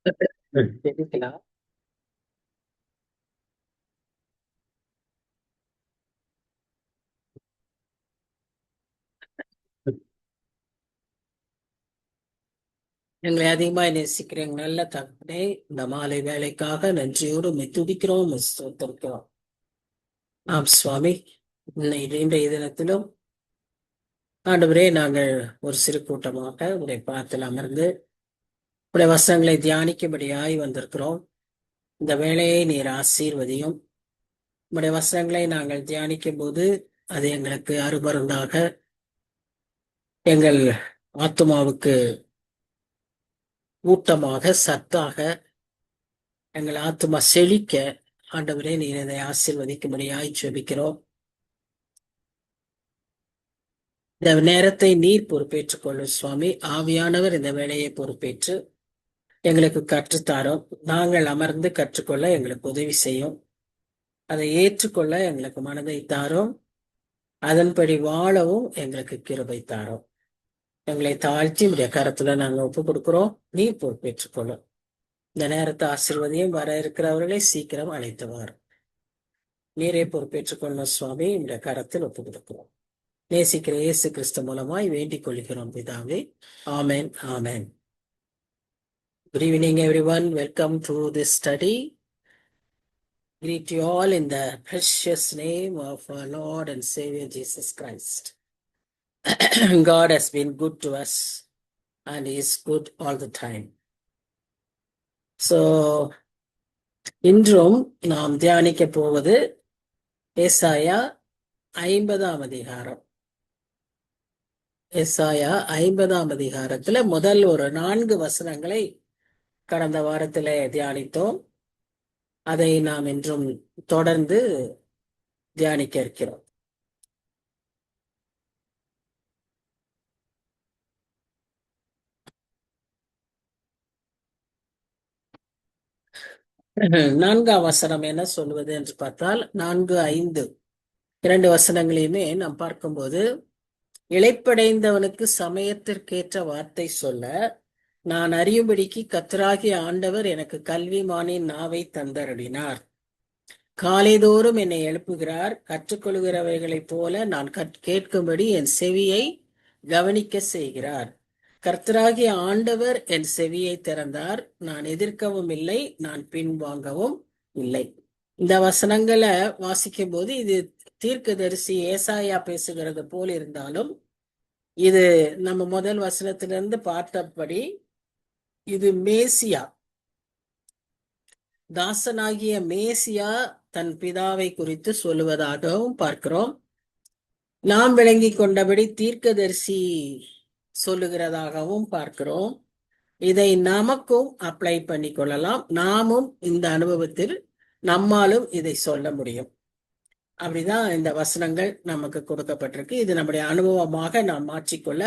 தெரிவிக்கலாம். எங்களை அதிகமாய் நேசிக்கிற எங்க நல்ல தகப்பனே, இந்த மாலை வேலைக்காக நன்றியோடு உம்மை துதிக்கிறோம், உம்மை ஸ்தோத்திரிக்கிறோம். ஆம் சுவாமி, இன்றைய தினத்திலும் ஆண்டவரே, நாங்கள் ஒரு சிறு கூட்டமாக உடைய பாதத்தில் அமர்ந்து உடைய வசனங்களை தியானிக்கும்படியாய் வந்திருக்கிறோம். இந்த வேலையை நீர் ஆசீர்வதியும். உடைய வசனங்களை நாங்கள் தியானிக்கும் போது அது எங்களுக்கு அருமருந்தாக, எங்கள் ஆத்துமாவுக்கு ஊட்டமாக, சத்தாக, எங்கள் ஆத்துமா செழிக்க ஆண்டவரே நீர் இதை ஆசீர்வதிக்கும்படியாய் ஜெபிக்கிறோம். இந்த நேரத்தை நீர் பொறுப்பேற்றுக் கொள்ளும் சுவாமி. ஆவியானவர் இந்த வேலையை பொறுப்பேற்று எங்களுக்கு கற்றுத்தாரோம். நாங்கள் அமர்ந்து கற்றுக்கொள்ள எங்களுக்கு உதவி செய்யும். அதை ஏற்றுக்கொள்ள எங்களுக்கு மனதை தாரோம். அதன்படி வாழவும் எங்களுக்கு கிருபை தாரோம். எங்களை தாழ்த்தி உடைய கரத்துல நாங்க ஒப்பு கொடுக்கிறோம். நீர் பொறுப்பேற்றுக் கொள்ளும். இந்த நேரத்தை ஆசீர்வதியும். வர இருக்கிறவர்களை சீக்கிரம் அழைத்து வாரும். நீரே பொறுப்பேற்றுக் கொள்ளணும் சுவாமி. உடைய கரத்தில் ஒப்பு கொடுக்கிறோம். நேசிக்கிற இயேசு கிறிஸ்து மூலமாய் வேண்டிக் கொள்கிறோம் பிதாவே. ஆமென், ஆமென். Good evening, everyone. Welcome to this study. Greet you all in the precious name of our Lord and Savior Jesus Christ. God has been good to us and He is good all the time. So, இன்றும் நாம் தியானிக்க போவது ஏசாயா 50ஆம் அதிகாரம். ஏசாயா 50ஆம் அதிகாரத்துல முதல் ஒரு 4 வசனங்களை கடந்த வாரத்திலே தியானித்தோம். அதை நாம் இன்றும் தொடர்ந்து தியானிக்க இருக்கிறோம். நான்காம் வசனம் என்ன சொல்வது என்று பார்த்தால் 4, 5 2 வசனங்களையுமே நாம் பார்க்கும்போது, இளைப்படைந்தவனுக்கு சமயத்திற்கேற்ற வார்த்தை சொல்ல நான் அறியும்படிக்கு கர்த்தராகிய ஆண்டவர் எனக்கு கல்விமானின் நாவை தந்தருளினார். காலைதோறும் என்னை எழுப்புகிறார். கற்றுக்கொள்கிறவைகளைப் போல நான் கேட்கும்படி என் செவியை கவனிக்க செய்கிறார். கர்த்தராகிய ஆண்டவர் என் செவியை திறந்தார். நான் எதிர்க்கவும் இல்லை, நான் பின்வாங்கவும் இல்லை. இந்த வசனங்களை வாசிக்கும் போது இது தீர்க்கதரிசி ஏசாயா பேசுகிறது போல் இருந்தாலும், இது நம்ம முதல் வசனத்திலிருந்து பார்த்தபடி இது மேசியா, தாசனாகிய மேசியா தன் பிதாவை குறித்து சொல்லுவதாகவும் பார்க்கிறோம். நாம் விளங்கி கொண்டபடி தீர்க்கதரிசி சொல்லுகிறதாகவும் பார்க்கிறோம். இதை நமக்கும் அப்ளை பண்ணி கொள்ளலாம். நாமும் இந்த அனுபவத்தில் நம்மாலும் இதை சொல்ல முடியும். அப்படிதான் இந்த வசனங்கள் நமக்கு கொடுக்கப்பட்டிருக்கு. இது நம்முடைய அனுபவமாக நாம் மாற்றிக்கொள்ள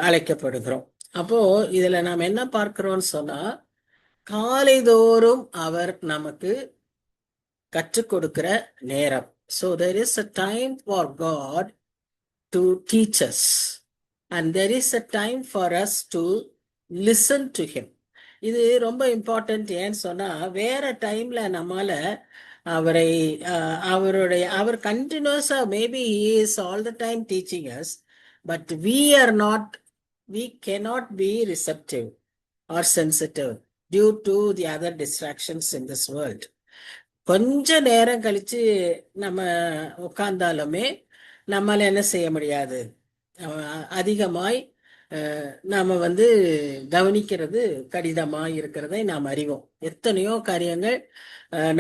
அழைக்கப்படுகிறோம். அப்போ இதுல நாம் என்ன பார்க்கிறோம்னு சொன்னா, காலைதோறும் அவர் நமக்கு கற்றுக் கொடுக்கிற நேரம். So there is a time for God to teach us and there is a time for us to listen to him. இது ரொம்ப இம்பார்ட்டன்ட். ஏன்னு சொன்னா, வேற டைம்ல நம்மால அவர் கண்டினியூஸா maybe he is all the time teaching us, but we cannot be receptive or sensitive due to the other distractions in this world. கொஞ்ச நேரம் கழிச்சு நம்ம உட்கார்ந்தாலுமே நம்மால என்ன செய்ய முடியாது, அதிகமாய் நாம கவனிக்கிறது கடினமாய் இருக்கிறதை நாம் அறிவோம். எத்தனையோ காரியங்கள்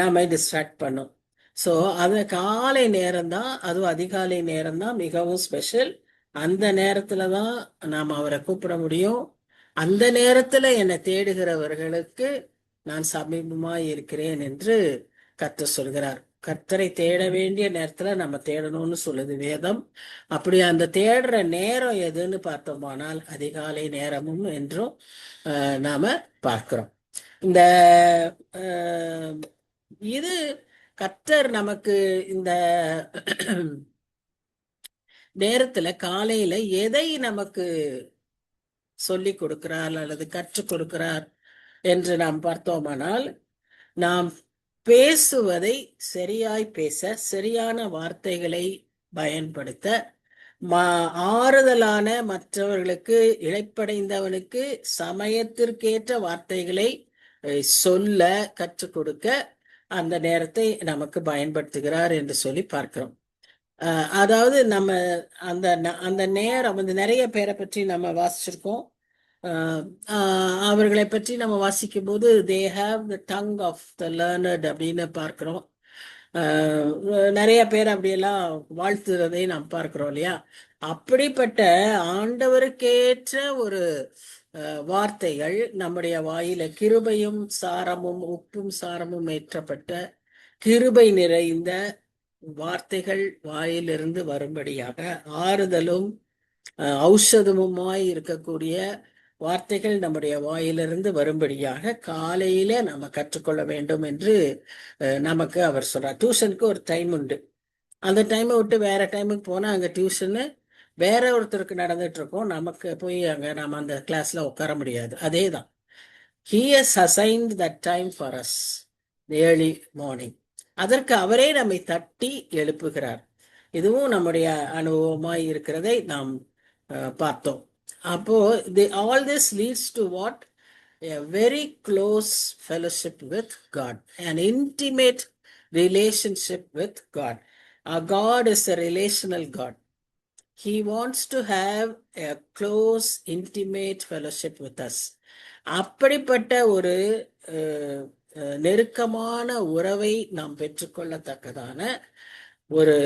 நாம டிஸ்ட்ராக்ட் பண்ணும். ஸோ அது காலை நேரம் தான், அதுவும் அதிகாலை நேரம் தான் மிகவும் ஸ்பெஷல். அந்த நேரத்துல தான் நாம் அவரை கூப்பிட முடியும். அந்த நேரத்துல என்னை தேடுகிறவர்களுக்கு நான் சமீபமாய் இருக்கிறேன் என்று கர்த்தர் சொல்கிறார். கர்த்தரை தேட வேண்டிய நேரத்துல நம்ம தேடணும்னு சொல்லுது வேதம். அப்படி அந்த தேடுற நேரம் எதுன்னு பார்த்தோமானால் அதிகாலை நேரமும் என்றும் நாம பார்க்கிறோம். இந்த இது கர்த்தர் நமக்கு இந்த நேரத்துல காலையில எதை நமக்கு சொல்லி கொடுக்கிறார் அல்லது கற்றுக் கொடுக்கிறார் என்று நாம் பார்த்தோமானால், நாம் பேசுவதை சரியாய் பேச, சரியான வார்த்தைகளை பயன்படுத்த, ஆறுதலான மற்றவர்களுக்கு, இழைப்படைந்தவனுக்கு சமயத்திற்கேற்ற வார்த்தைகளை சொல்ல கற்றுக் கொடுக்க அந்த நேரத்தை நமக்கு பயன்படுத்துகிறார் என்று சொல்லி பார்க்கிறோம். அதாவது நம்ம அந்த நேரம் வந்து நிறைய பேரை பற்றி நம்ம வாசிச்சிருக்கோம். அவர்களை பற்றி நம்ம வாசிக்கும் போது they have the tongue of the learned அப்படின்னு பார்க்கிறோம். நிறைய பேர் அப்படியெல்லாம் வாழ்த்துறதை நாம் பார்க்கிறோம் இல்லையா? அப்படிப்பட்ட ஆண்டவருக்கேற்ற ஒரு வார்த்தைகள் நம்முடைய வாயில கிருபையும் சாரமும் உப்பும் சாரமும் ஏற்றப்பட்ட கிருபை நிறைந்த வார்த்தைகள் வாயிலிருந்து வரும்படியாக, ஆறுதலும் ஔஷதமுமாய் இருக்கக்கூடிய வார்த்தைகள் நம்முடைய வாயிலிருந்து வரும்படியாக காலையில நம்ம கற்றுக்கொள்ள வேண்டும் என்று நமக்கு அவர் சொல்றார். டியூஷனுக்கு ஒரு டைம் உண்டு. அந்த டைமை விட்டு வேற டைமுக்கு போனா அங்க டியூஷனு வேற ஒருத்தருக்கு நடந்துட்டு இருக்கோம். நமக்கு போய் அங்க நம்ம அந்த கிளாஸ்ல உட்கார முடியாது. அதே தான். He has assigned that time for us, the early morning. அதற்கு அவரே நம்மை தட்டி எழுப்புகிறார். இதுவும் நம்முடைய அனுபவமாய் இருக்கிறதை நாம் பார்த்தோம். அப்போ all this leads to what? A very close fellowship with God, an intimate relationship with God. Our God is a relational God. He wants to have a close, intimate fellowship with us. அப்படிப்பட்ட ஒரு நெருக்கமான உறவை நாம் பெற்றுக்கொள்ளத்தக்கதான ஒரு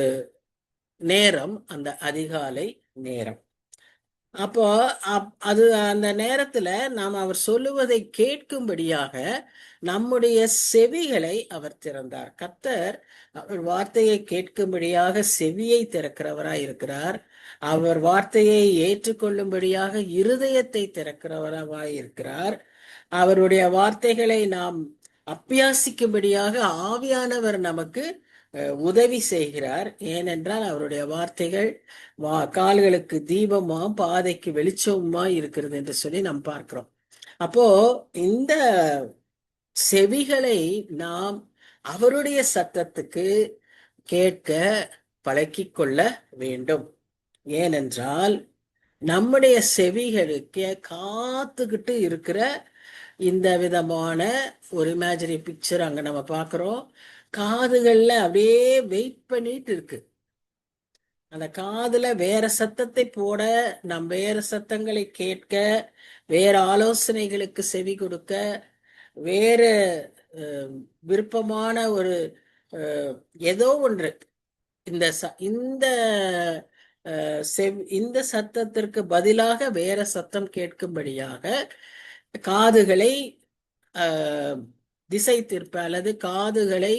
நேரம் அந்த அதிகாலை நேரம். அப்போ அது அந்த நேரத்துல நாம் அவர் சொல்லுவதை கேட்கும்படியாக நம்முடைய செவிகளை அவர் திறந்தார். கர்த்தர் அவர் வார்த்தையை கேட்கும்படியாக செவியை திறக்கிறவராய் இருக்கிறார். அவர் வார்த்தையை ஏற்றுக்கொள்ளும்படியாக இருதயத்தை திறக்கிறவராய் இருக்கிறார். அவருடைய வார்த்தைகளை நாம் அபியாசிக்கும்படியாக ஆவியானவர் நமக்கு உதவி செய்கிறார். ஏனென்றால் அவருடைய வார்த்தைகள் கால்களுக்கு தீபமா பாதைக்கு வெளிச்சமா இருக்கிறது என்று சொல்லி நாம் பார்க்கிறோம். அப்போ இந்த செவிகளை நாம் அவருடைய சத்தத்துக்கு கேட்க பழக்கிக் கொள்ள வேண்டும். ஏனென்றால் நம்முடைய செவிகளுக்கு காத்துக்கிட்டு இருக்கிற இந்த விதமான ஒரு இமேஜினரி பிக்சர் அங்க நம்ம பார்க்கிறோம். காதுகள்ல அப்படியே வெயிட் பண்ணிட்டு இருக்கு. அந்த காதுல வேற சத்தத்தை போட, நம் வேற சத்தங்களை கேட்க, வேற ஆலோசனைகளுக்கு செவி கொடுக்க, வேற விருப்பமான ஒரு ஏதோ ஒன்று இந்த இந்த இந்த சத்தத்திற்கு பதிலாக வேற சத்தம் கேட்கும்படியாக காதுகளை திசை திருப்ப அல்லது காதுகளை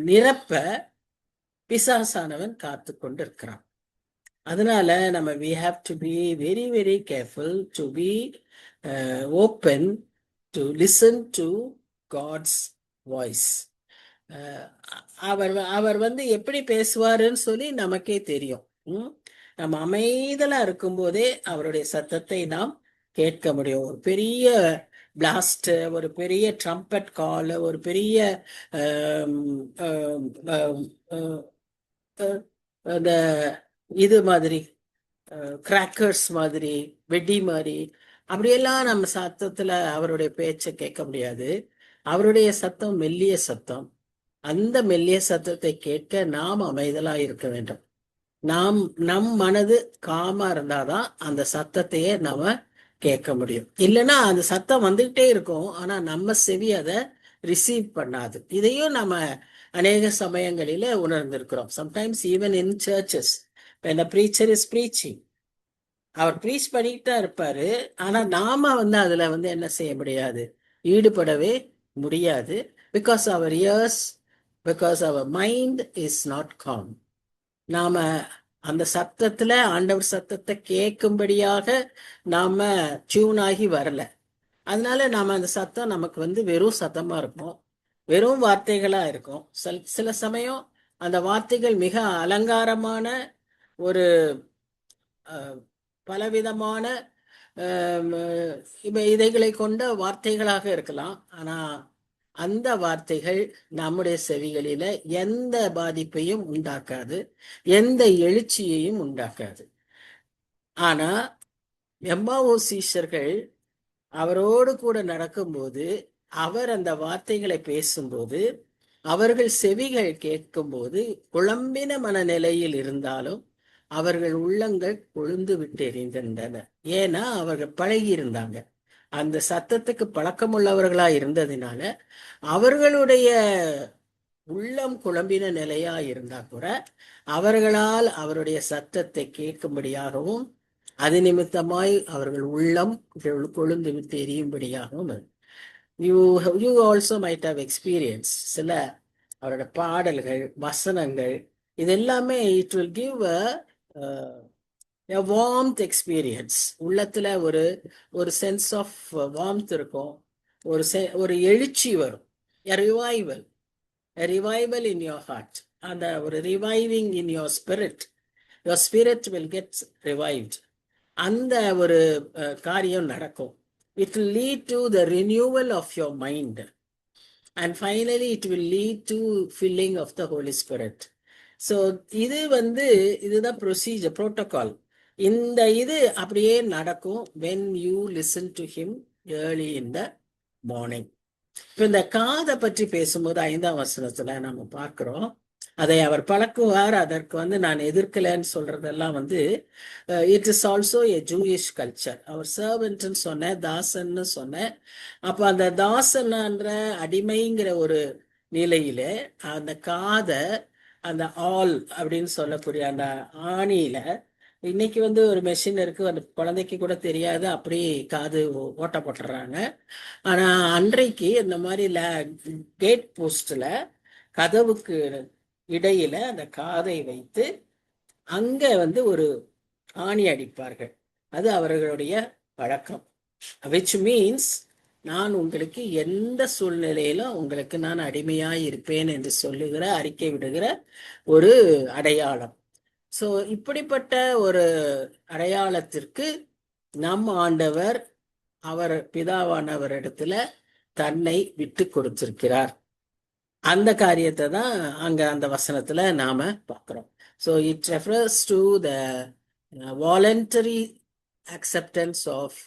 நிரப்ப பிசாசானவன் காத்து கொண்டிருக்கிறான். அதனால நம்ம we have to be very very careful to be open to listen to God's voice. அவர் வந்து எப்படி பேசுவாருன்னு சொல்லி நமக்கே தெரியும். நம்ம அமைதலா இருக்கும்போதே அவருடைய சத்தத்தை நாம் கேட்க முடியும். ஒரு பெரிய பிளாஸ்ட், ஒரு பெரிய ட்ரம்பட் கால், ஒரு பெரிய அந்த இது மாதிரி கிராக்கர்ஸ் மாதிரி, வெடி மாதிரி, அப்படியெல்லாம் நம்ம சத்தத்துல அவருடைய பேச்சை கேட்க முடியாது. அவருடைய சத்தம் மெல்லிய சத்தம். அந்த மெல்லிய சத்தத்தை கேட்க நாம் அமைதலா இருக்க வேண்டும். நம் மனது காமா இருந்தாதான் அந்த சத்தத்தையே நாம கேட்க முடியும். இல்லைன்னா அந்த சத்தம் வந்துகிட்டே இருக்கும், ஆனா நம்ம செவி அதை ரிசீவ் பண்ணாது. இதையும் நம்ம அநேக சமயங்களில உணர்ந்திருக்கிறோம். Sometimes even in churches when the preacher is preaching, அவர் ப்ரீச் பண்ணிட்டு தான் இருப்பாரு, ஆனா நாம வந்து அதுல வந்து என்ன செய்ய முடியாது, ஈடுபடவே முடியாது. Because our ears, because our mind is not calm. நாம அந்த சத்தத்துல ஆண்டவர் சத்தத்தை கேட்கும்படியாக நாம டியூன் ஆகி வரல. அதனால நாம அந்த சத்தம் நமக்கு வந்து வெறும் சத்தமா இருக்கும், வெறும் வார்த்தைகளா இருக்கும். சில சமயம் அந்த வார்த்தைகள் மிக அலங்காரமான ஒரு பலவிதமான இப்ப இதைகளை கொண்ட வார்த்தைகளாக இருக்கலாம். ஆனா அந்த வார்த்தைகள் நம்முடைய செவிகளில எந்த பாதிப்பையும் உண்டாக்காது, எந்த எழுச்சியையும் உண்டாக்காது. ஆனா எம்மாவோ சீஷர்கள் அவரோடு கூட நடக்கும்போது, அவர் அந்த வார்த்தைகளை பேசும்போது, அவர்கள் செவிகள் கேட்கும்போது குழம்பின மனநிலையில் இருந்தாலும் அவர்கள் உள்ளங்கள் கொழுந்து விட்டு எரிந்திருந்தன. ஏன்னா அவர்கள் பழகி இருந்தாங்க. அந்த சத்தத்துக்கு பழக்கமுள்ளவர்களா இருந்ததினால அவர்களுடைய உள்ளம் குழம்பின நிலையா இருந்தா கூட அவர்களால் அவருடைய சத்தத்தை கேட்கும்படியாகவும் அது நிமித்தமாய் அவர்கள் உள்ளம் கொழுந்து விட்டு எரியும்படியாகவும் you also might have experience. சில அவரோட பாடல்கள், வசனங்கள், இது எல்லாமே it will give a warmth experience. உள்ளத்துல ஒரு ஒரு சென்ஸ் ஆஃப் வார்ம்த் இருக்கும், ஒரு எழுச்சி வரும், a revival, a revival in your heart, அந்த ஒரு reviving in your spirit will get revived. அந்த ஒரு காரியம் நடக்கும். It will lead to the renewal of your mind. And finally, it will lead to filling of the Holy Spirit. So, இதுதான் procedure, protocol. இந்த இது அப்படியே நடக்கும் when you listen to him early in the morning. இப்போ இந்த காதை பற்றி பேசும்போது 5ஆம் வசனத்துல நம்ம பார்க்கிறோம், அதை அவர் பழக்குவார். அதற்கு நான் எதிர்க்கலன்னு சொல்றதெல்லாம் it is also a Jewish culture. அவர் சர்வெண்ட்னு சொன்ன, தாசன்னு சொன்ன. அப்ப அந்த தாசன்ற அடிமைங்கிற ஒரு நிலையில அந்த காதை அந்த ஆல் அப்படின்னு சொல்லக்கூடிய அந்த ஆணியில, இன்னைக்கு ஒரு மெஷின் இருக்கு, அந்த குழந்தைக்கு கூட தெரியாது, அப்படி காது ஓட்ட போட்டுறாங்க. ஆனா அன்றைக்கு இந்த மாதிரி கேட் போஸ்ட்ல கதவுக்கு இடையில அந்த காதை வைத்து அங்க ஒரு ஆணி அடிப்பார்கள். அது அவர்களுடைய பழக்கம். which means நான் உங்களுக்கு எந்த சூழ்நிலையிலும் உங்களுக்கு நான் அடிமையாய் இருப்பேன் என்று சொல்லுகிற, அறிக்கை விடுகிற ஒரு அடையாளம். சோ இப்படிப்பட்ட ஒரு அடையாளத்திற்கு நம் ஆண்டவர் அவர் பிதாவானவர் இடத்துல தன்னை விட்டு கொடுத்திருக்கிறார். அந்த காரியத்தை தான் அங்க அந்த வசனத்துல நாம பார்க்கிறோம். So it refers to the voluntary acceptance of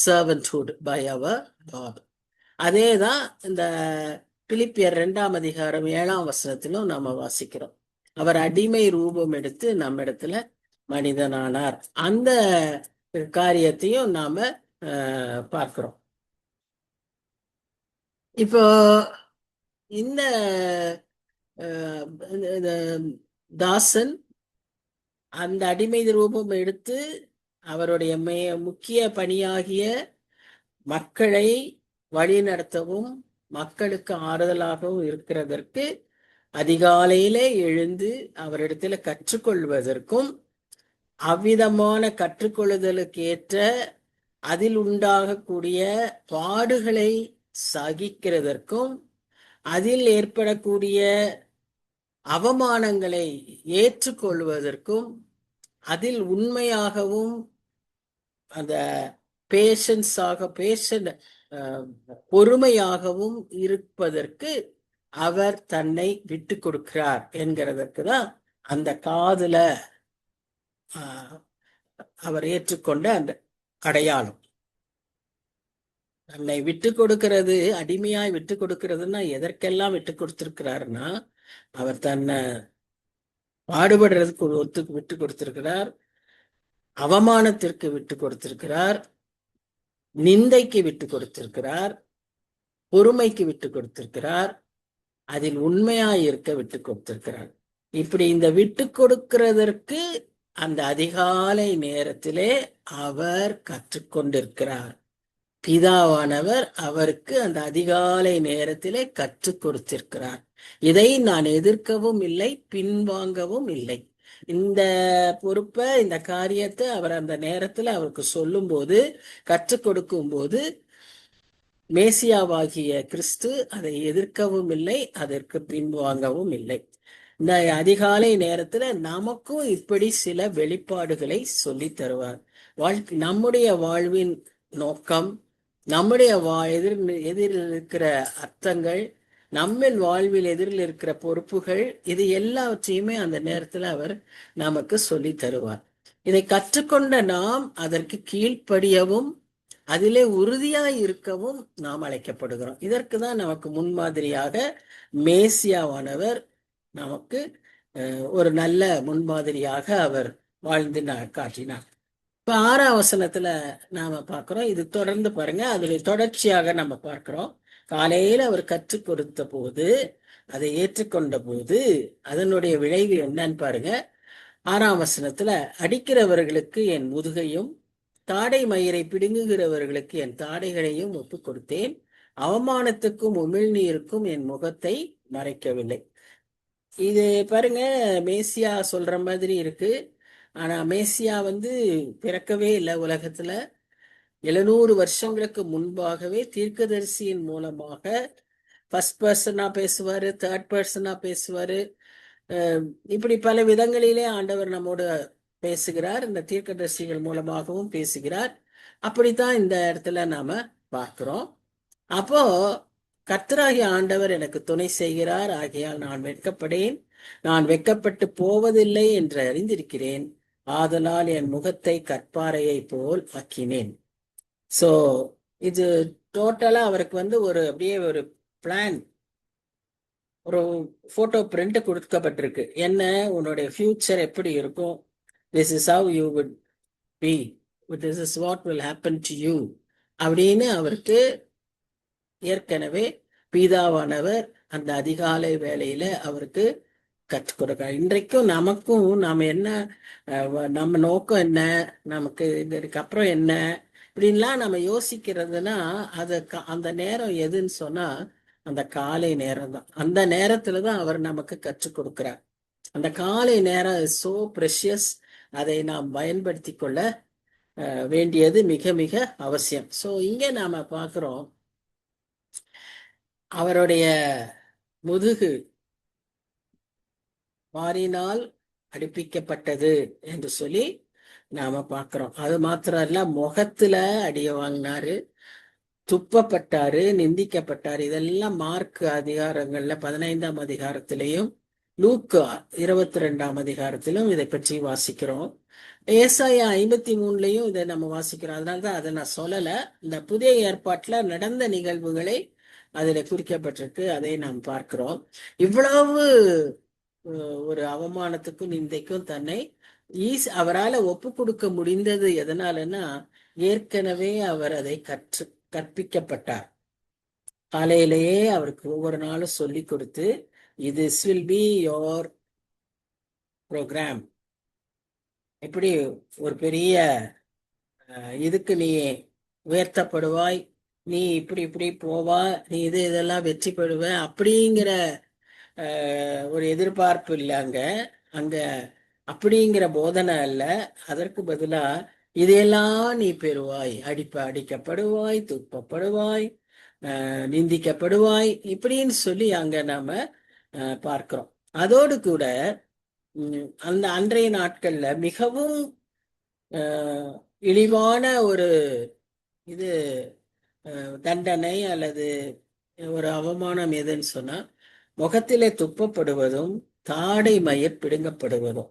servanthood by our God. அதே தான் இந்த பிலிப்பியர் 2ஆம் அதிகாரம் 7ஆம் வசனத்திலும் நாம வாசிக்கிறோம். அவர் அடிமை ரூபம் எடுத்து நம்ம இடத்துல மனிதனானார். அந்த காரியத்தையும் நாம பார்க்கிறோம். இப்போ இந்த தாசன் அந்த அடிமை ரூபம் எடுத்து அவருடைய முக்கிய பணியாகிய மக்களை வழி நடத்தவும் மக்களுக்கு ஆறுதலாகவும் இருக்கிறதற்கு அதிகாலையிலே எழுந்து அவரிடத்துல கற்றுக்கொள்வதற்கும், அவ்விதமான கற்றுக்கொள்ளுதலுக்கு ஏற்ற அதில் உண்டாகக்கூடிய பாடுகளை சகிக்கிறதற்கும், அதில் ஏற்படக்கூடிய அவமானங்களை ஏற்றுக்கொள்வதற்கும், அதில் உண்மையாகவும் அந்த பொறுமையாகவும் இருப்பதற்கு அவர் தன்னை விட்டு கொடுக்கிறார் என்கிறதற்கு தான் அந்த காதுல அவர் ஏற்றுக்கொண்ட அந்த அடையாளம். தன்னை விட்டு கொடுக்கிறது, அடிமையாய் விட்டு கொடுக்கிறதுன்னா எதற்கெல்லாம் விட்டு கொடுத்திருக்கிறாருன்னா, அவர் தன்னை பாடுபடுறதுக்கு விட்டு கொடுத்திருக்கிறார், அவமானத்திற்கு விட்டு கொடுத்திருக்கிறார், நிந்தைக்கு விட்டு கொடுத்திருக்கிறார், பொறுமைக்கு விட்டு கொடுத்திருக்கிறார், அதில் உண்மையாய் இருக்க விட்டு கொடுத்திருக்கிறார். இப்படி இந்த விட்டு கொடுக்கிறதற்கு அந்த அதிகாலை நேரத்திலே அவர் கற்றுக்கொண்டிருக்கிறார். பிதாவானவர் அவருக்கு அந்த அதிகாலை நேரத்திலே கற்றுக் கொடுத்திருக்கிறார். இதை நான் எதிர்க்கவும் இல்லை, பின்வாங்கவும் இல்லை. இந்த பொறுப்பை, இந்த காரியத்தை அவர் அந்த நேரத்துல அவருக்கு சொல்லும் போது, கற்றுக் கொடுக்கும் போது, மேசியாவாகிய கிறிஸ்து அதை எதிர்க்கவும் இல்லை, அதற்கு பின்வாங்கவும் இல்லை. இந்த அதிகாலை நேரத்துல நமக்கும் இப்படி சில வெளிப்பாடுகளை சொல்லி தருவார். நம்முடைய வாழ்வின் நோக்கம், நம்முடைய எதிரில் இருக்கிற அர்த்தங்கள், நம்ம வாழ்வில் எதிரில் இருக்கிற பொறுப்புகள், இது எல்லாவற்றையுமே அந்த நேரத்துல அவர் நமக்கு சொல்லி தருவார். இதை கற்றுக்கொண்ட நாம் அதற்கு கீழ்ப்படியவும் அதிலே உறுதியாய் இருக்கவும் நாம் அழைக்கப்படுகிறோம். இதற்கு தான் நமக்கு முன்மாதிரியாக மேசியாவானவர் நமக்கு ஒரு நல்ல முன்மாதிரியாக அவர் வாழ்ந்து காட்டினார். இப்ப 6ஆம் வசனத்துல நாம பார்க்கிறோம். இது தொடர்ந்து பாருங்க, அதுல தொடர்ச்சியாக நம்ம பார்க்கிறோம். காலையில அவர் கற்றுக் கொடுத்த போது, அதை ஏற்றுக்கொண்ட போது அதனுடைய விளைவு என்னன்னு பாருங்க. 6ஆம் வசனத்துல, அடிக்கிறவர்களுக்கு என் முதுகையும் தாடை மயிரை பிடுங்குகிறவர்களுக்கு என் தாடைகளையும் ஒப்புக் கொடுத்தேன். அவமானத்துக்கும் உமிழ்நீருக்கும் என் முகத்தை மறைக்கவில்லை. இது பாருங்க, மேசியா சொல்ற மாதிரி இருக்கு. ஆனா மேசியா பிறக்கவே இல்லை உலகத்துல. 700 வருஷங்களுக்கு முன்பாகவே தீர்க்கதரிசியின் மூலமாக ஃபர்ஸ்ட் பர்சனா பேசுவாரு, தேர்ட் பர்சனா பேசுவாரு. இப்படி பல விதங்களிலே ஆண்டவர் நம்மோடு பேசுகிறார். இந்த தீர்க்கதரிசிகள் மூலமாகவும் பேசுகிறார். அப்படித்தான் இந்த இடத்துல நாம பார்க்கிறோம். அப்போ கர்த்தராகிய ஆண்டவர் எனக்கு துணை செய்கிறார், ஆகையால் நான் வெட்கப்படேன், நான் வெட்கப்பட்டு போவதில்லை என்று அறிந்திருக்கிறேன். ஆதலால் என் முகத்தை கற்பாறையை போல் ஆக்கினேன். சோ இது டோட்டலா அவருக்கு ஒரு அப்படியே ஒரு பிளான், ஒரு போட்டோ பிரிண்ட் கொடுக்கப்பட்டிருக்கு. என்ன உன்னுடைய ஃபியூச்சர் எப்படி இருக்கும், this is how you would be, this is what will happen to you அப்படின்னு அவருக்கு ஏற்கனவே பிதாவானவர் அந்த அதிகாலை வேளையில அவருக்கு கற்றுக் கொடுக்கிறார். இன்றைக்கும் நமக்கும் நாம என்ன, நம்ம நோக்கம் என்ன, நமக்கு இதுக்கு அப்புறம் என்ன இப்படின்லாம் நம்ம யோசிக்கிறதுனா அது அந்த நேரம் எதுன்னு சொன்னா அந்த காலை நேரம் தான். அந்த நேரத்துலதான் அவர் நமக்கு கற்றுக் கொடுக்கிறார். அந்த காலை நேரம் சோ ப்ரெஷியஸ். அதை நாம் பயன்படுத்தி கொள்ள வேண்டியது மிக மிக அவசியம். சோ இங்க நாம பார்க்கிறோம், அவருடைய முதுகு வாரினால் அடிப்பிக்கப்பட்டது என்று சொல்லி நாம பார்க்கிறோம். அது மாத்திரம் இல்ல, முகத்துல அடிய வாங்கினாரு, துப்பப்பட்டாரு, நிந்திக்கப்பட்டாரு. இதெல்லாம் மார்க் அதிகாரங்கள்ல 15ஆம் அதிகாரத்திலையும் லூக்கா 22ஆம் அதிகாரத்திலும் இதை பற்றி வாசிக்கிறோம். ஏசாயா 53லயும் இதை நம்ம வாசிக்கிறோம். அதனாலதான் அதை நான் சொல்லல. இந்த புதிய ஏற்பாட்டுல நடந்த நிகழ்வுகளை அதுல குறிக்கப்பட்டிருக்கு, அதை நாம் பார்க்கிறோம். இவ்வளவு ஒரு அவமானத்துக்கும் நிந்தைக்கும் தன்னை அவரால் ஒப்பு கொடுக்க முடிந்தது எதனாலன்னா, ஏற்கனவே அவர் அதை கற்பிக்கப்பட்டார். காலையிலேயே அவருக்கு ஒவ்வொரு நாளும் சொல்லி கொடுத்து, this will be your program, இப்படி ஒரு பெரிய இதுக்கு நீ உயர்த்தப்படுவாய், நீ இப்படி இப்படி போவா, நீ இதெல்லாம் வெற்றி பெறுவ அப்படிங்கிற ஒரு எதிர்பார்ப்பு இல்லை. அங்க அப்படிங்கிற போதனை அல்ல. அதற்கு பதிலா இதையெல்லாம் நீ பெறுவாய், அடிக்கப்படுவாய், துப்பப்படுவாய், நிந்திக்கப்படுவாய் இப்படின்னு சொல்லி அங்க நாம பார்க்கிறோம். அதோடு கூட அந்த அன்றைய நாட்கள்ல மிகவும் இழிவான ஒரு இது தண்டனை அல்லது ஒரு அவமானம் எதுன்னு சொன்னா, முகத்திலே துப்பப்படுவதும் தாடை மயிர் பிடுங்கப்படுவதும்.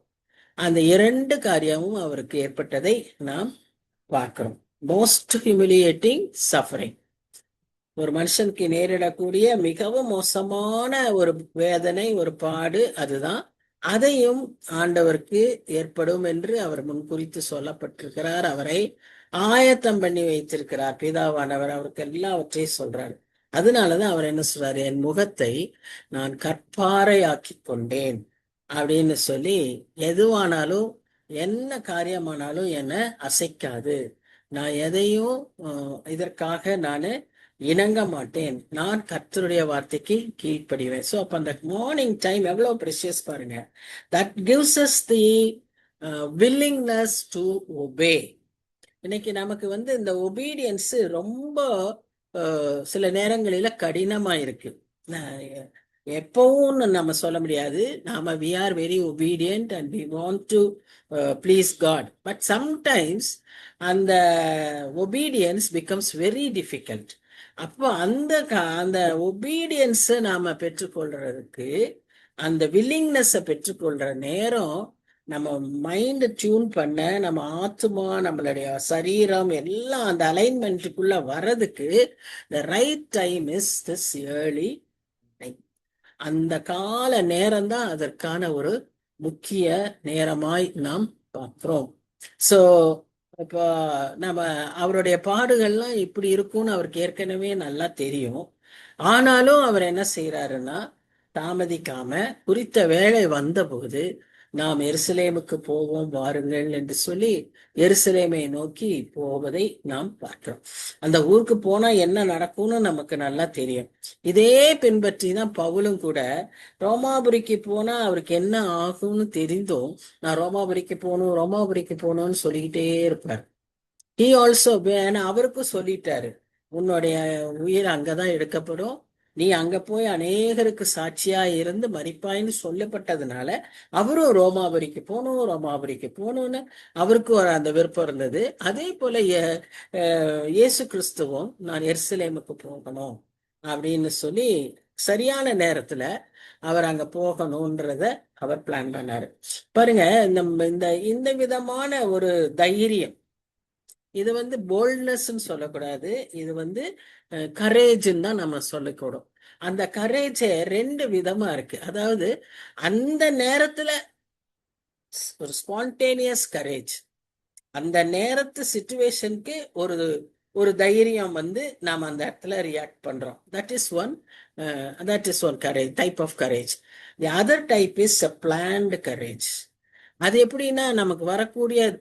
அந்த 2 காரியமும் அவருக்கு ஏற்பட்டதை நாம் பார்க்கிறோம். மோஸ்ட் ஹியூமிலியேட்டிங் சஃபரிங், ஒரு மனுஷனுக்கு நேரிடக்கூடிய மிகவும் மோசமான ஒரு வேதனை, ஒரு பாடு, அதுதான். அதையும் ஆண்டவருக்கு ஏற்படும் என்று அவர் முன்குறித்து சொல்லப்பட்டிருக்கிறார். அவரை ஆயத்தம் பண்ணி வைத்திருக்கிறார் பிதாவானவர். அவருக்கு எல்லாவற்றையும் சொல்றாரு. அதனாலதான் அவர் என்ன சொல்றாரு, என் முகத்தை நான் கற்பாறை ஆக்கி கொண்டேன் அப்படின்னு சொல்லி, எதுவானாலும் என்ன காரியமானாலும் என்னை அசைக்காது, நான் எதையும் இதற்காக நான் இணங்க மாட்டேன், நான் கர்த்தருடைய வார்த்தைக்கு கீழ்ப்படிவேன். ஸோ அப்போ அந்த மார்னிங் டைம் எவ்வளோ ப்ரெஷியஸ் பாருங்க. That gives as the willingness to obey. இன்னைக்கு நமக்கு இந்த ஒபீடியன்ஸ் ரொம்ப சில நேரங்களில கடினமா இருக்கு. எப்பவும் நம்ம சொல்ல முடியாது. நாம we are very obedient and we want to please God. But sometimes அந்த obedience becomes very difficult. அப்போ அந்த obedience நாம பெற்றுக்கொள்றதுக்கு, அந்த willingness பெற்றுக்கொள்ற நேரம், நம்ம மைண்ட் டியூன் பண்ண, நம்ம ஆத்மா, நம்மளுடைய சரீரம் எல்லாம் அந்த அலைன்மெண்ட்டுக்குள்ள வர்றதுக்கு the right time is this early time. அந்த கால நேரம்தான் அதற்கான ஒரு முக்கிய நேரமாய் நாம் பார்க்கிறோம். சோ இப்போ நம்ம அவருடைய பாடுகள்லாம் இப்படி இருக்கும்னு அவருக்கு ஏற்கனவே நல்லா தெரியும். ஆனாலும் அவர் என்ன செய்யறாருன்னா, தாமதிக்காம குறித்த வேளை வந்தபோது நாம் எருசலேமுக்கு போவோம் வாருங்கள் என்று சொல்லி எருசலேமை நோக்கி போவதை நாம் பார்க்கிறோம். அந்த ஊருக்கு போனா என்ன நடக்கும்னு நமக்கு நல்லா தெரியும். இதே பின்பற்றி தான் பவுலும் கூட ரோமாபுரிக்கு போனா அவருக்கு என்ன ஆகும்னு தெரிந்தும் நான் ரோமாபுரிக்கு போகணும்னு சொல்லிக்கிட்டே இருப்பார். ஹி ஆல்சோ, அவருக்கும் சொல்லிட்டாரு, உன்னுடைய உயிர் அங்கதான் எடுக்கப்படும், நீ அங்க போய் அநேகருக்கு சாட்சியா இருந்து மரிப்பாயின்னு சொல்லப்பட்டதுனால அவரும் ரோமாபுரிக்கு போகணும்னு அவருக்கு ஒரு அந்த விருப்பம் இருந்தது. அதே போல இயேசு கிறிஸ்துவும் நான் எருசலேமுக்கு போகணும் அப்படின்னு சொல்லி சரியான நேரத்துல அவர் அங்க போகணும்ன்றத அவர் பிளான் பண்ணாரு. பாருங்க, நம்ம இந்த விதமான ஒரு தைரியம், இது போல்ட்னஸ்ன்னு சொல்லக்கூடாது, இது கரேஜ்ன்னு தான் நம்ம சொல்லக்கூடும். அந்த கரேஜ் ரெண்டு விதமா இருக்கு. அதாவது அந்த நேரத்துல ஒரு ஸ்பான்டேனியஸ் கரேஜ், அந்த நேரத்து சிச்சுவேஷனுக்கு ஒரு ஒரு தைரியம் நாம அந்த இடத்துல ரியாக்ட் பண்றோம். That is one courage, type of courage. The other type is a planned courage. அது எப்படின்னா, நமக்கு வரக்கூடிய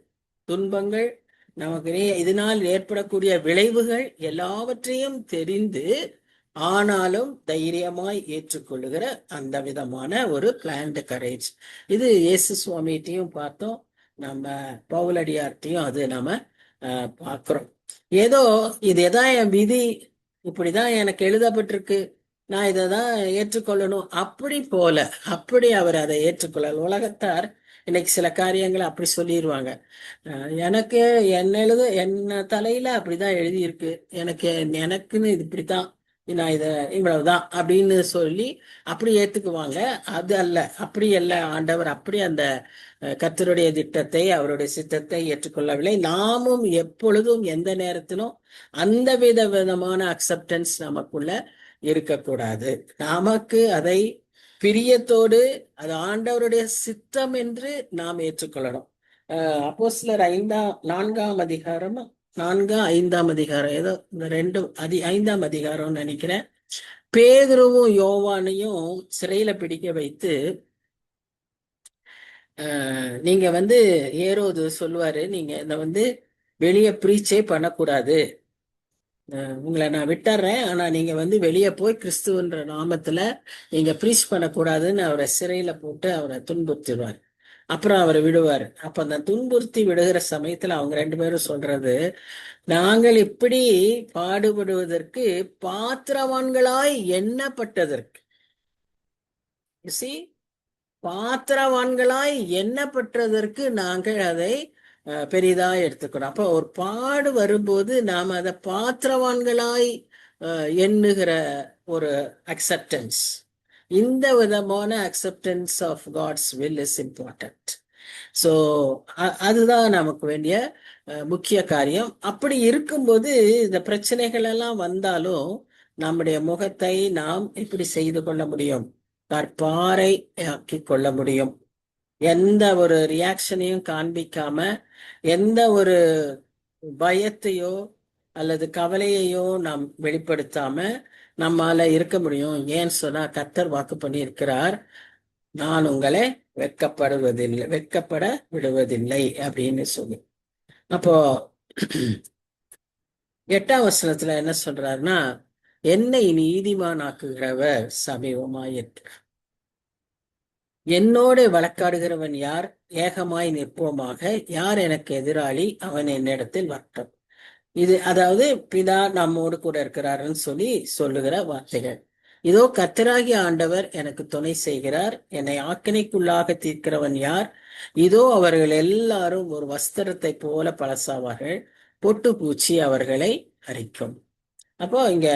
துன்பங்கள், நமக்கு இதனால் ஏற்படக்கூடிய விளைவுகள் எல்லாவற்றையும் தெரிந்து ஆனாலும் தைரியமாய் ஏற்றுக்கொள்ளுகிற அந்த விதமான ஒரு பிளான்டு கரேஜ். இது இயேசு சுவாமிகிட்டையும் பார்த்தோம், நம்ம பவுலடியார்ட்டையும் அது நம்ம பார்க்கிறோம். ஏதோ இதுதான் என் விதி, இப்படிதான் எனக்கு எழுதப்பட்டிருக்கு, நான் இதை தான் ஏற்றுக்கொள்ளணும் அப்படி அவர் அதை ஏற்றுக்கொள்ள. உலகத்தார் இன்னைக்கு சில காரியங்களை அப்படி சொல்லிடுவாங்க. எனக்கு என்ன தலையில அப்படிதான் எழுதியிருக்கு, எனக்குன்னு இது இப்படித்தான், நான் இவ்வளவுதான் அப்படின்னு சொல்லி அப்படி ஏத்துக்குவாங்க. அது அல்ல, அப்படி அல்ல. ஆண்டவர் அப்படி அந்த கர்த்தருடைய திட்டத்தை, அவருடைய சித்தத்தை ஏற்றுக்கொள்ளவில்லை. நாமும் எப்பொழுதும் எந்த நேரத்திலும் அந்த விதமான அக்செப்டன்ஸ் நமக்குள்ள இருக்கக்கூடாது. நமக்கு அதை பிரியத்தோடு, அது ஆண்டவருடைய சித்தம் என்று நாம் ஏற்றுக்கொள்ளணும். அப்போஸ்தலர் 4ஆம் அதிகாரம், 5ஆம் அதிகாரம், ஏதோ இந்த 5ஆம் அதிகாரம்னு நினைக்கிறேன். பேதுருவும் யோவானையும் சிறையில பிடிக்க வைத்து, நீங்க ஏரோது சொல்லுவாரு, நீங்க இந்த வெளியே ப்ரீச்சே பண்ணக்கூடாது, உங்களை நான் விட்டுறேன், ஆனா நீங்க வெளியே போய் கிறிஸ்துவன்ற நாமத்துல நீங்க ப்ரீச் பண்ணக்கூடாதுன்னு அவரை சிறையில போட்டு அவரை துன்புறுத்திடுவார். அப்புறம் அவரை விடுவார். அப்ப அந்த துன்புறுத்தி விடுகிற சமயத்துல அவங்க 2 பேரும் சொல்றது, நாங்கள் இப்படி பாடுபடுவதற்கு பாத்திரவான்களாய் எண்ணப்பட்டதற்கு, பாத்திரவான்களாய் எண்ணப்பட்டதற்கு நாங்கள் அதை பெரிதா எடுத்துக்கணும். அப்போ ஒரு பாடு வரும்போது நாம் அதை பாத்திரவான்களாய் எண்ணுகிற ஒரு அக்செப்டன்ஸ், இந்த விதமான acceptance of God's will is important. So அதுதான் நமக்கு வேண்டிய முக்கிய காரியம். அப்படி இருக்கும்போது இந்த பிரச்சனைகள் எல்லாம் வந்தாலும் நம்முடைய முகத்தை நாம் எப்படி செய்து கொள்ள முடியும்? கற்பாறை ஆக்கி கொள்ள முடியும். எந்த ஒரு ரியாக்ஷனையும் காண்பிக்காம, எந்த ஒரு பயத்தையோ அல்லது கவலையையோ நாம் வெளிப்படுத்தாம நம்மால இருக்க முடியும். ஏன்னு சொன்னா கர்த்தர் வாக்கு பண்ணி இருக்கிறார், நான் உங்களை வெட்கப்பட விடுவதில்லை அப்படின்னு சொல்லி. அப்போ 8ஆம் வசனத்துல என்ன சொல்றாருன்னா, என்னை நீதிமானாக்குகிறவர் சமீபமாயிருக்கிறார், என்னோட வழக்காடுகிறவன் யார்? ஏகமாய் நிற்போமாக, யார் எனக்கு எதிராளி? அவன் என்னிடத்தில் வரட்டும். இது அதாவது பிதா நம்மோடு கூட இருக்கிறாருன்னு சொல்லுகிற வார்த்தைகள். இதோ கர்த்தராகிய ஆண்டவர் எனக்கு துணை செய்கிறார், என்னை ஆக்கினைக்குள்ளாக தீர்க்கிறவன் யார்? இதோ அவர்கள் எல்லாரும் ஒரு வஸ்திரத்தை போல பழசாவார்கள், பொட்டு பூச்சி அவர்களை அரிக்கும். அப்போ இங்க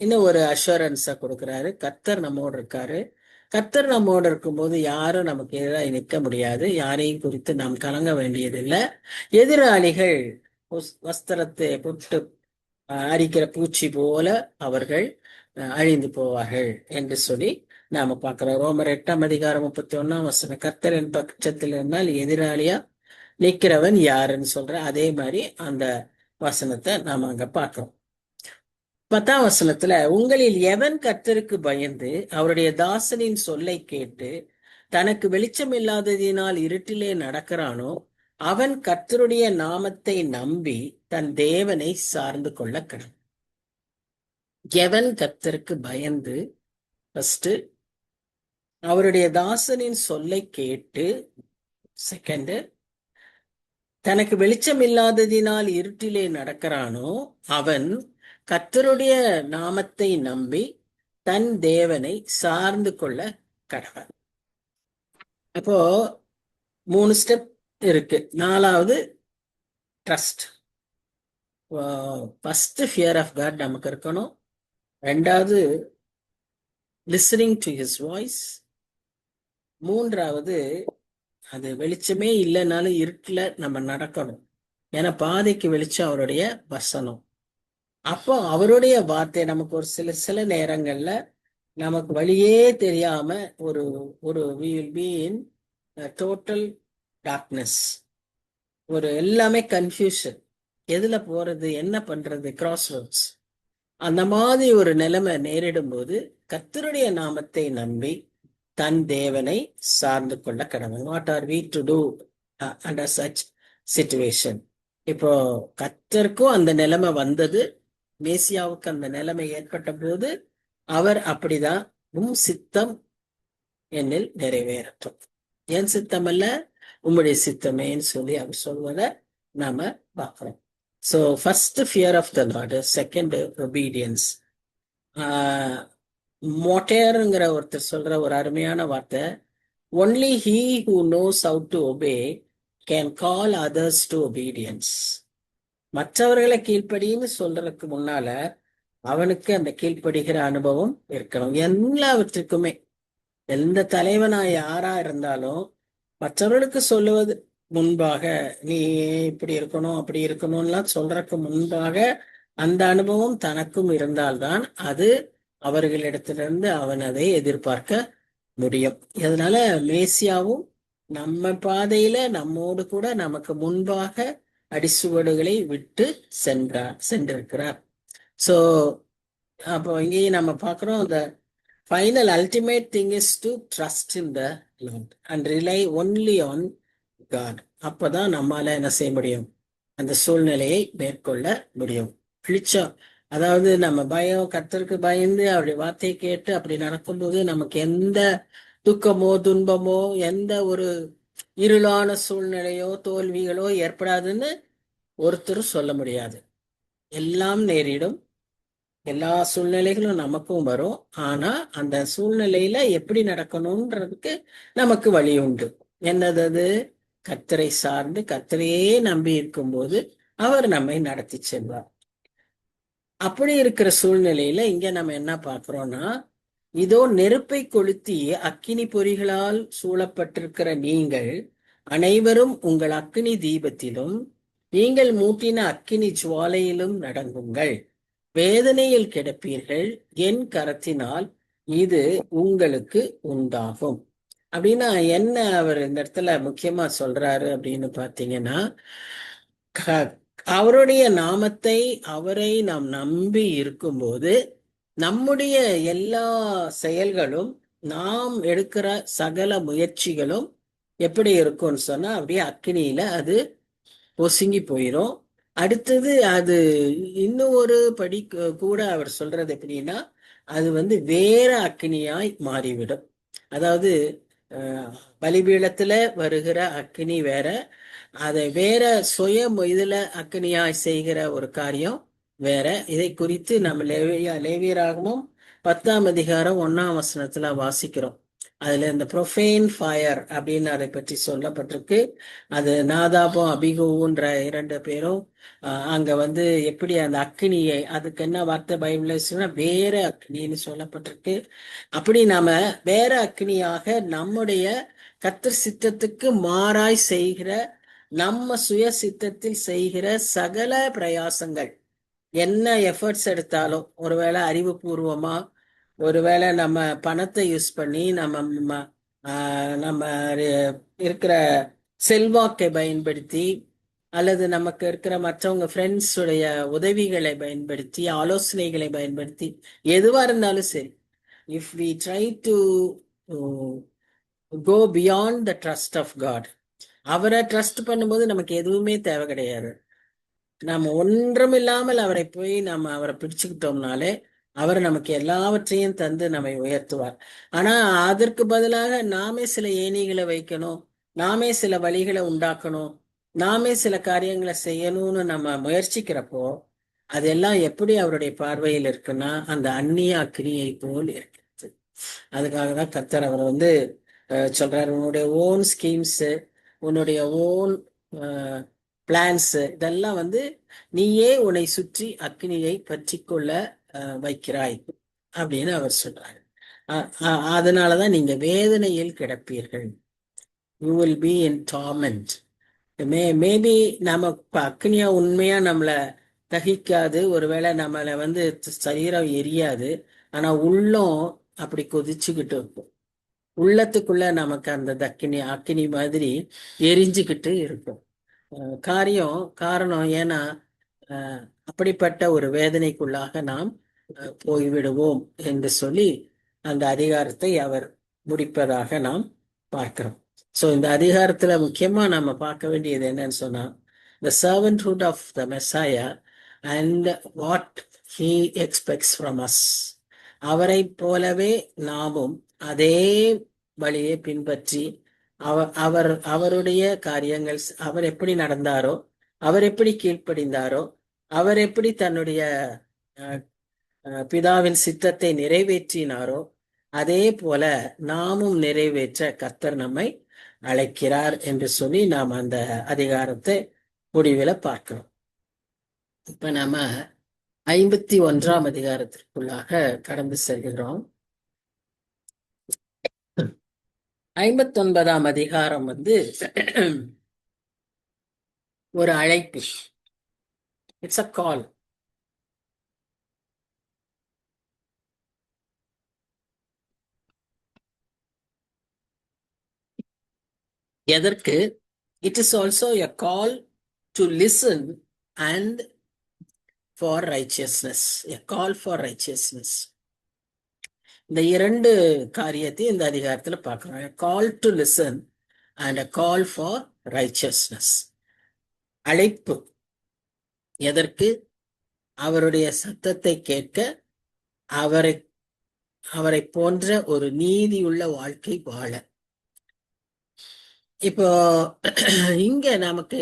இன்னும் ஒரு அஷூரன்ஸை கொடுக்குறாரு. கர்த்தர் நம்மோடு இருக்காரு. கர்த்தர் நம்மோடு இருக்கும்போது யாரும் நமக்கு எதிராக நிற்க முடியாது. யாரையும் குறித்து நாம் கலங்க வேண்டியதில்லை. எதிராளிகள் வஸ்திரத்தை போட்டு அரிக்கிற பூச்சி போல அவர்கள் அழிந்து போவார்கள் என்று சொல்லி நாம பார்க்கிறோம். ரோமர் 8:31 கர்த்தர் என் பட்சத்தில் இருந்தால் எதிராளியா நிற்கிறவன் யாருன்னு சொல்ற அதே மாதிரி அந்த வசனத்தை நாம அங்க பார்க்கிறோம். 10 உங்களில் எவன் கர்த்தருக்கு பயந்து அவருடைய தாசனின் சொல்லை கேட்டு தனக்கு வெளிச்சம் இல்லாததினால் இருட்டிலே நடக்கிறானோ அவன் கர்த்தருடைய நாமத்தை நம்பி தன் தேவனை சார்ந்து கொள்ள கடவுள். எவன் கர்த்தருக்கு பயந்து ஃபர்ஸ்ட் அவருடைய தாசனின் சொல்லை கேட்டு, செகண்ட் தனக்கு வெளிச்சம் இல்லாததினால் இருட்டிலே நடக்கிறானோ அவன் கர்த்தருடைய நாமத்தை நம்பி தன் தேவனை சார்ந்து கொள்ள கடவன். அப்போ 3 ஸ்டெப் இருக்கு. 4வது trust. First fear of God நமக்கு இருக்கணும். 2வது லிசனிங் டு ஹிஸ் வாய்ஸ். 3வது அது வெளிச்சமே இல்லைனாலும் இருட்டில் நம்ம நடக்கணும். ஏன்னா பாதைக்கு வெளிச்சம் அவருடைய வசனம். அப்போ அவருடைய வார்த்தை நமக்கு ஒரு சில நேரங்கள்ல நமக்கு வழியே தெரியாம ஒரு ஒரு we will be in total darkness. ஒரு எல்லாமே கன்ஃபியூஷன், எதுல போறது என்ன பண்றது, கிராஸ் ரோட்ஸ், அந்த மாதிரி ஒரு நிலைமை நேரிடும் போது கர்த்தருடைய நாமத்தை நம்பி தன் தேவனை சார்ந்து கொள்ள கடவுள். What are we to do under such situation? இப்போ கர்த்தருக்கும் அந்த நிலைமை வந்தது, மேசியாவுக்கு அந்த நிலைமை ஏற்பட்ட போது அவர் அப்படிதான் உம் சித்தம் என்னில் நிறைவேறட்டும், என் சித்தம் அல்ல உம்முடைய சித்தமேன்னு சொல்லி அவர் சொல்வதை நாம பார்க்கிறோம். So first fear of the Lord, second obedience. மொட்டேருங்கிற ஒருத்தர் சொல்ற ஒரு அருமையான வார்த்தை, only he who knows how to obey can call others to obedience. மற்றவர்களை கீழ்ப்படின்னு சொல்றதுக்கு முன்னால அவனுக்கு அந்த கீழ்ப்படுகிற அனுபவம் இருக்கணும். எல்லாவற்றுக்குமே எந்த தலைவனா யாரா இருந்தாலும் மற்றவர்களுக்கு சொல்லுவது முன்பாக நீ இப்படி இருக்கணும் அப்படி இருக்கணும்லாம் சொல்றதுக்கு முன்பாக அந்த அனுபவம் தனக்கும் இருந்தால்தான் அது அவர்களிடத்திலிருந்து அவன் அதை எதிர்பார்க்க முடியும். அதனால மேசியாவும் நம்ம பாதையில நம்மோடு கூட நமக்கு முன்பாக அடிசுவடுகளை விட்டு சென்றிருக்கிறார். ஸோ அப்போ இங்கேயும் நம்ம பார்க்குறோம், the final ultimate thing is to trust in the Lord and rely only on God. அப்பதான் நம்மால என்ன செய்ய முடியும், அந்த சூழ்நிலையை மேற்கொள்ள முடியும். வெளிச்சம், அதாவது நம்ம கர்த்தருக்கு பயந்து அவருடைய வார்த்தையை கேட்டு அப்படி நடக்கும்போது நமக்கு எந்த துக்கமோ துன்பமோ எந்த ஒரு இருளான சூழ்நிலையோ தோல்விகளோ ஏற்படாதுன்னு ஒருத்தரும் சொல்ல முடியாது. எல்லாம் நேரிடும், எல்லா சூழ்நிலைகளும் நமக்கும் வரும். ஆனா அந்த சூழ்நிலையில எப்படி நடக்கணும்ன்றதுக்கு நமக்கு வழி உண்டு. என்னது? கர்த்தரை சார்ந்து கர்த்தரையே நம்பி இருக்கும்போது அவர் நம்மை நடத்தி செல்வார். அப்படி இருக்கிற சூழ்நிலையில இங்க நம்ம என்ன பார்க்கிறோம்னா, இதோ நெருப்பை கொளுத்தி அக்கினி பொறிகளால் சூழப்பட்டிருக்கிற நீங்கள் அனைவரும் உங்கள் அக்கினி தீபத்திலும் நீங்கள் மூட்டின அக்கினி ஜுவாலையிலும் நடங்குங்கள், வேதனையில் கிடப்பீர்கள், என் கரத்தினால் இது உங்களுக்கு உண்டாகும். அப்படின்னா என்ன அவர் இந்த இடத்துல முக்கியமா சொல்றாரு அப்படின்னு பார்த்தீங்கன்னா, அவருடைய நாமத்தை அவரை நாம் நம்பி இருக்கும்போது நம்முடைய எல்லா செயல்களும் நாம் எடுக்கிற சகல முயற்சிகளும் எப்படி இருக்கும்னு சொன்னா அப்படியே அக்கினியில அது பொசுங்கி போயிடும். அடுத்தது அது இன்னும் ஒரு படி கூட அவர் சொல்றது எப்படின்னா, அது வேற அக்கினியாய் மாறிவிடும். அதாவது பலிபீடத்துல வருகிற அக்கினி வேற, அதை வேற இதுல அக்கினியாய் செய்கிற ஒரு காரியம் வேற. இதை குறித்து நம்ம லேவியராகமும் 10ஆம் அதிகாரம் 1ஆம் வசனத்துல வாசிக்கிறோம். அதுல இந்த ப்ரொஃபேன் ஃபயர் அப்படின்னு அதை பற்றி சொல்லப்பட்டிருக்கு. அது நாதாபும் அபிகூன்ற 2 பேரும் அங்க வந்து எப்படி அந்த அக்கினியை, அதுக்கு என்ன வார்த்தை பைபிள்ல சொன்னா வேற அக்கினின்னு சொல்லப்பட்டிருக்கு. அப்படி நாம வேற அக்கினியாக நம்முடைய கர்த்தர் சித்தத்துக்கு மாறாய் செய்கிற, நம்ம சுய சித்தத்தில் செய்கிற சகல பிரயாசங்கள், என்ன எஃபர்ட்ஸ் எடுத்தாலும், ஒருவேளை அறிவுபூர்வமா, ஒருவேளை நம்ம பணத்தை யூஸ் பண்ணி, நம்ம இருக்கிற செல்வாக்கை பயன்படுத்தி, அல்லது நமக்கு இருக்கிற மற்றவங்க ஃப்ரெண்ட்ஸ் உடைய உதவிகளை பயன்படுத்தி, ஆலோசனைகளை பயன்படுத்தி, எதுவா இருந்தாலும் சரி, if we try to go beyond the trust of God, அவரை ட்ரஸ்ட் பண்ணும்போது நமக்கு எதுவுமே தேவை கிடையாது. நம்ம ஒன்றும் இல்லாமல் அவரை போய் நம்ம அவரை பிடிச்சுக்கிட்டோம்னாலே அவர் நமக்கு எல்லாவற்றையும் தந்து நம்மை உயர்த்துவார். ஆனா அதற்கு பதிலாக நாமே சில ஏணிகளை வைக்கணும், நாமே சில வழிகளை உண்டாக்கணும், நாமே சில காரியங்களை செய்யணும்னு நம்ம முயற்சிக்கிறப்போ அதெல்லாம் எப்படி அவருடைய பார்வையில் இருக்குன்னா அந்த அந்நிய அக்கினியை போல் இருக்கிறது. அதுக்காக தான் கர்த்தர் அவர் வந்து சொல்றாரு, உன்னுடைய ஓன் ஸ்கீம்ஸ், உன்னுடைய ஓன் பிளான்ஸ், இதெல்லாம் வந்து நீயே உன்னை சுற்றி அக்னியை பற்றி கொள்ள வைக்கிறாய் அப்படின்னு அவர் சொல்றாரு. அதனாலதான் நீங்க வேதனையில் கிடப்பீர்கள். You will be in torment. Maybe நம்ம அக்னியா உண்மையா நம்மளை தகிக்காது, ஒருவேளை நம்மளை வந்து சரீரம் எரியாது, ஆனா உள்ளம் அப்படி கொதிச்சுக்கிட்டு இருக்கும். உள்ளத்துக்குள்ள நமக்கு அந்த அக்கினி மாதிரி எரிஞ்சுக்கிட்டு இருக்கும். காரணம் ஏன்னா அப்படிப்பட்ட ஒரு வேதனைக்குள்ளாக நாம் போய்விடுவோம் என்று சொல்லி அந்த அதிகாரத்தை அவர் முடிப்பதாக நாம் பார்க்கிறோம். ஸோ இந்த அதிகாரத்துல முக்கியமா நம்ம பார்க்க வேண்டியது என்னன்னு சொன்னா, the servanthood of the Messiah and what he expects from us. அவரை போலவே நாமும் அதே வழியை பின்பற்றி அவருடைய காரியங்கள், அவர் எப்படி நடந்தாரோ, அவர் எப்படி கீழ்ப்படிந்தாரோ, அவர் எப்படி தன்னுடைய பிதாவின் சித்தத்தை நிறைவேற்றினாரோ, அதே போல நாமும் நிறைவேற்ற கர்த்தர் நம்மை அழைக்கிறார் என்று சொல்லி நாம் அந்த அதிகாரத்தை முடிவில் பார்க்கிறோம். இப்ப நாம 51ஆம் அதிகாரத்திற்குள்ளாக கடந்து செல்கிறோம். 59ஆம் அதிகாரம் வந்து ஒரு அழைப்பு. It's a call. எதற்கு? It is also a call to listen and for righteousness. A call for righteousness. இந்த 2 காரியத்தையும் இந்த அதிகாரத்துல பார்க்கிறோம். A call to listen and a call for righteousness. அழைப்பு எதற்கு? அவருடைய சத்தத்தை கேட்க, அவரை போன்ற ஒரு நீதியுள்ள வாழ்க்கை வாழ. இப்போ இங்க நமக்கு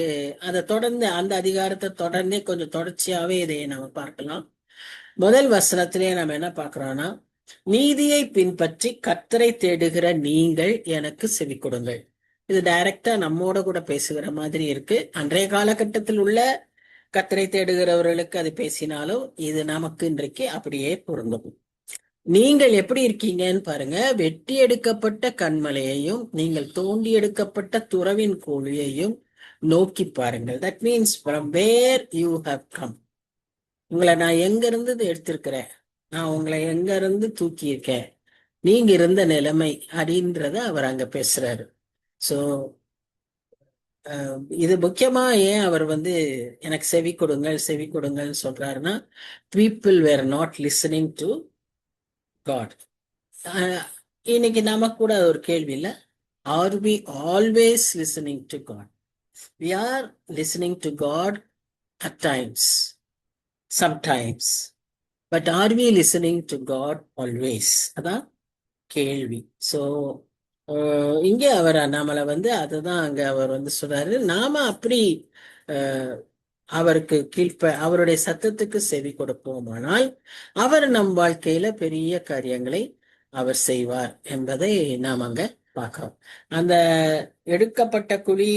அதை தொடர்ந்து அந்த அதிகாரத்தை தொடர்ந்தே கொஞ்சம் தொடர்ச்சியாவே இதை நம்ம பார்க்கலாம். முதல் வசனத்திலே நம்ம என்ன பார்க்கிறோம்னா, நீதியை பின்பற்றி கர்த்தரை தேடுகிற நீங்கள் எனக்கு செவி கொடுங்கள். இது டைரக்டா நம்மோட கூட பேசுகிற மாதிரி இருக்கு. அன்றைய காலகட்டத்தில் உள்ள கர்த்தரை தேடுகிறவர்களுக்கு அது பேசினாலும் இது நமக்கு இன்றைக்கு அப்படியே பொருந்தும். நீங்கள் எப்படி இருக்கீங்கன்னு பாருங்க. வெட்டி எடுக்கப்பட்ட கண்மலையையும் நீங்கள் தோண்டி எடுக்கப்பட்ட துறவின் கோழியையும் நோக்கி பாருங்கள். That means from where you have come. உங்களை நான் எங்க இருந்து எடுத்திருக்கிறேன், நான் உங்களை எங்க இருந்து தூக்கி இருக்கேன், நீங்க இருந்த நிலைமை அப்படின்றத அவர் அங்க பேசுறாரு. சோ இது முக்கியமா ஏன் அவர் வந்து எனக்கு செவி கொடுங்கள்னு சொல்றாருன்னா, people were not listening to God. இன்னைக்கு நமக்கு கூட ஒரு கேள்வி இல்ல, are we always listening to God? We are listening to God at times, sometimes, but are we listening to God always? அதான் கேள்வி. ஸோ இங்கே அவர் நம்மளை வந்து அதுதான் அங்க அவர் வந்து சொல்றாரு, நாம அப்படி அவருக்கு அவருடைய சத்தத்துக்கு செவி கொடுப்போமானால் அவர் நம் வாழ்க்கையில பெரிய காரியங்களை அவர் செய்வார் என்பதை நாம் அங்க பார்க்கிறோம். அந்த எடுக்கப்பட்ட குழி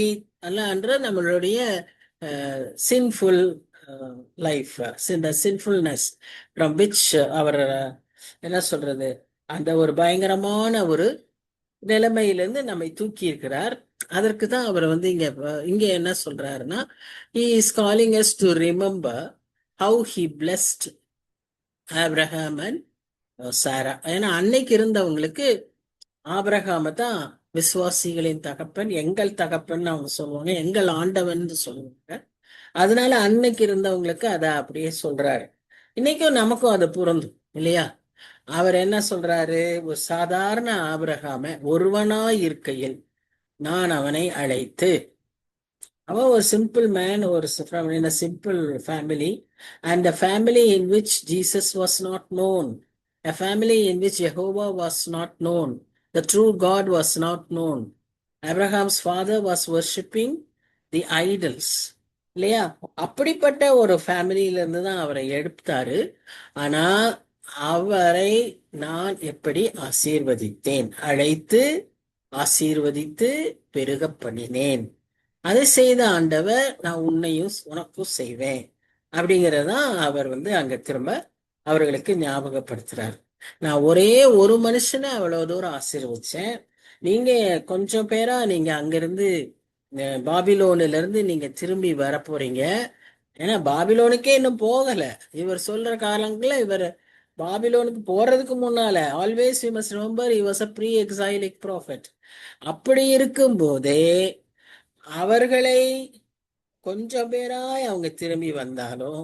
அல்ல என்ற நம்மளுடைய சின்ஃபுல் லைஃப், இந்த சின்ஃபுல்னஸ் ஃப்ரம் விச் அவர் என்ன சொல்றது, அந்த ஒரு பயங்கரமான ஒரு நிலைமையிலிருந்து நம்மை தூக்கி இருக்கிறார். அதற்கு தான் அவர் வந்து இங்க இங்க என்ன சொல்றாருன்னா, he is calling us to remember how he blessed Abraham and Sarah. ஏன்னா அன்னைக்கு இருந்தவங்களுக்கு ஆபிரகாம தான் விசுவாசிகளின் தகப்பன், எங்கள் தகப்பன் அவங்க சொல்லுவாங்க, எங்கள் ஆண்டவன் சொல்லுவாங்க. அதனால அன்னைக்கு இருந்தவங்களுக்கு அதை அப்படியே சொல்றாரு. இன்னைக்கும் நமக்கும் அது பொருந்தும் இல்லையா? அவர் என்ன சொல்றாரு, ஒரு சாதாரண ஆபிரகாம ஒருவனாய் இருக்கையில் நான் அவனை அழைத்து, அவன் ஒரு சிம்பிள் மேன், ஒரு from in a simple family, and a family in which Jesus was not known, a family in which Jehovah was not known, the true God was not known. Abraham's father was worshipping the idols இல்லையா? அப்படிப்பட்ட ஒரு ஃபேமிலியில இருந்து தான் அவரை எடுத்தாரு. ஆனா அவரை நான் எப்படி ஆசீர்வதித்தேன், அழைத்து ஆசீர்வதித்து பெருக பண்ணினேன். அதை செய்த ஆண்டவர் நான் உன்னையும் உனக்கும் செய்வேன் அப்படிங்கறதான் அவர் வந்து அங்க திரும்ப அவர்களுக்கு ஞாபகப்படுத்துறாரு. நான் ஒரே ஒரு மனுஷனை அவ்வளவு தூரம் ஆசீர்வதிச்சேன், நீங்க கொஞ்சம் பேரா நீங்க அங்கிருந்து பாபிலோன்ல இருந்து நீங்க திரும்பி வர போறீங்க. ஏன்னா பாபிலோனுக்கே இன்னும் போகல. இவர் சொல்ற காலங்கள்ல இவர் பாபிலோனுக்கு போறதுக்கு முன்னால always we must remember he was a pre-exilic prophet. அப்படி இருக்கும் போதே அவர்களை கொஞ்சம் பேராய் அவங்க திரும்பி வந்தாலும்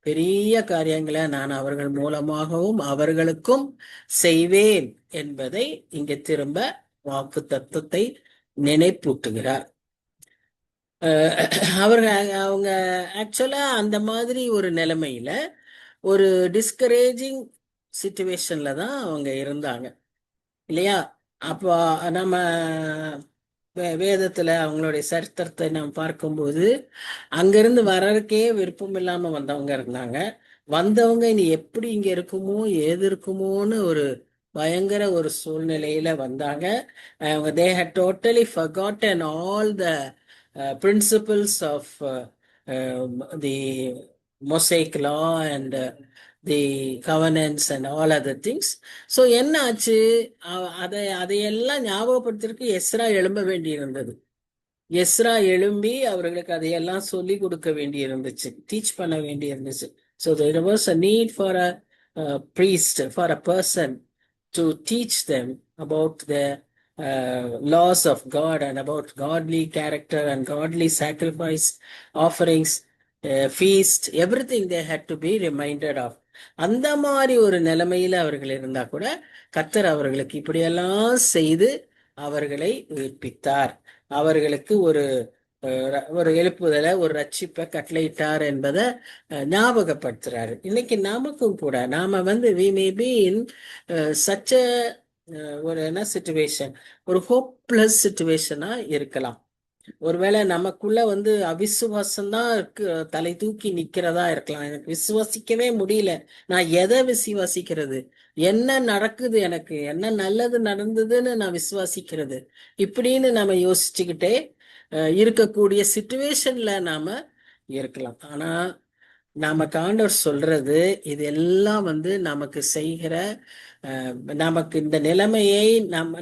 பெரிய காரியங்களை நான் அவர்கள் மூலமாகவும் அவர்களுக்கும் செய்வேன் என்பதை இங்க திரும்ப வாக்கு தத்துவத்தை நினைப்பூட்டுகிறார். அவங்க ஆக்சுவலா அந்த மாதிரி ஒரு நிலைமையில ஒரு டிஸ்கரேஜிங் சிச்சுவேஷன்ல தான் அவங்க இருந்தாங்க இல்லையா? அப்போ நம்ம வேதத்துல அவங்களுடைய சரித்திரத்தை நாம் பார்க்கும்போது அங்கிருந்து வர்றதுக்கே விருப்பம் இல்லாம வந்தவங்க இருந்தாங்க. வந்தவங்க இனி எப்படி இங்க இருக்குமோ ஏது இருக்குமோன்னு ஒரு பயங்கர ஒரு சூழ்நிலையில வந்தாங்க. அவங்க they had totally forgotten all the principles of the Mosaic law and the covenants and all other things. So என்ன ஆச்சு, அதையெல்லாம் ஞாபகப்படுத்துறதுக்கு எஸ்ரா எழும்ப வேண்டி இருந்தது. எஸ்ரா எழும்பி அவர்களுக்கு அதையெல்லாம் சொல்லி கொடுக்க வேண்டி இருந்துச்சு, டீச் பண்ண வேண்டி இருந்துச்சு. So there was a need for a priest, for a person to teach them about the laws of God and about godly character and godly sacrifice, offerings, feast, everything they had to be reminded of. அந்த மாதிரி ஒரு நிலைமையில அவர்கள் இருந்தா கூட கர்த்தர் அவர்களுக்கு இப்படியெல்லாம் செய்து அவர்களை உயிர்ப்பித்தார், அவர்களுக்கு ஒரு எழுப்புதலை, ஒரு ரட்சிப்பை கட்டளையிட்டார் என்பதை ஞாபகப்படுத்துறாரு. இன்னைக்கு நமக்கும் கூட நாம வந்து we may be in such a ஒரு என்ன சிச்சுவேஷன், ஒரு ஹோப்லெஸ் சிச்சுவேஷனா இருக்கலாம். ஒருவேளை நமக்குள்ள வந்து அவிசுவாசம்தான் இருக்கு, தலை தூக்கி நிக்கிறதா இருக்கலாம். எனக்கு விசுவாசிக்கவே முடியல, நான் எதை விசுவாசிக்கிறது, என்ன நடக்குது, எனக்கு என்ன நல்லது நடந்ததுன்னு நான் விசுவாசிக்கிறது, இப்படின்னு நம்ம யோசிச்சுக்கிட்டே இருக்கக்கூடிய சிச்சுவேஷன்ல நாம இருக்கலாம். ஆனா நாம ஆண்டவர் சொல்றது இதெல்லாம் வந்து நமக்கு செய்கிற நமக்கு இந்த நிலைமையை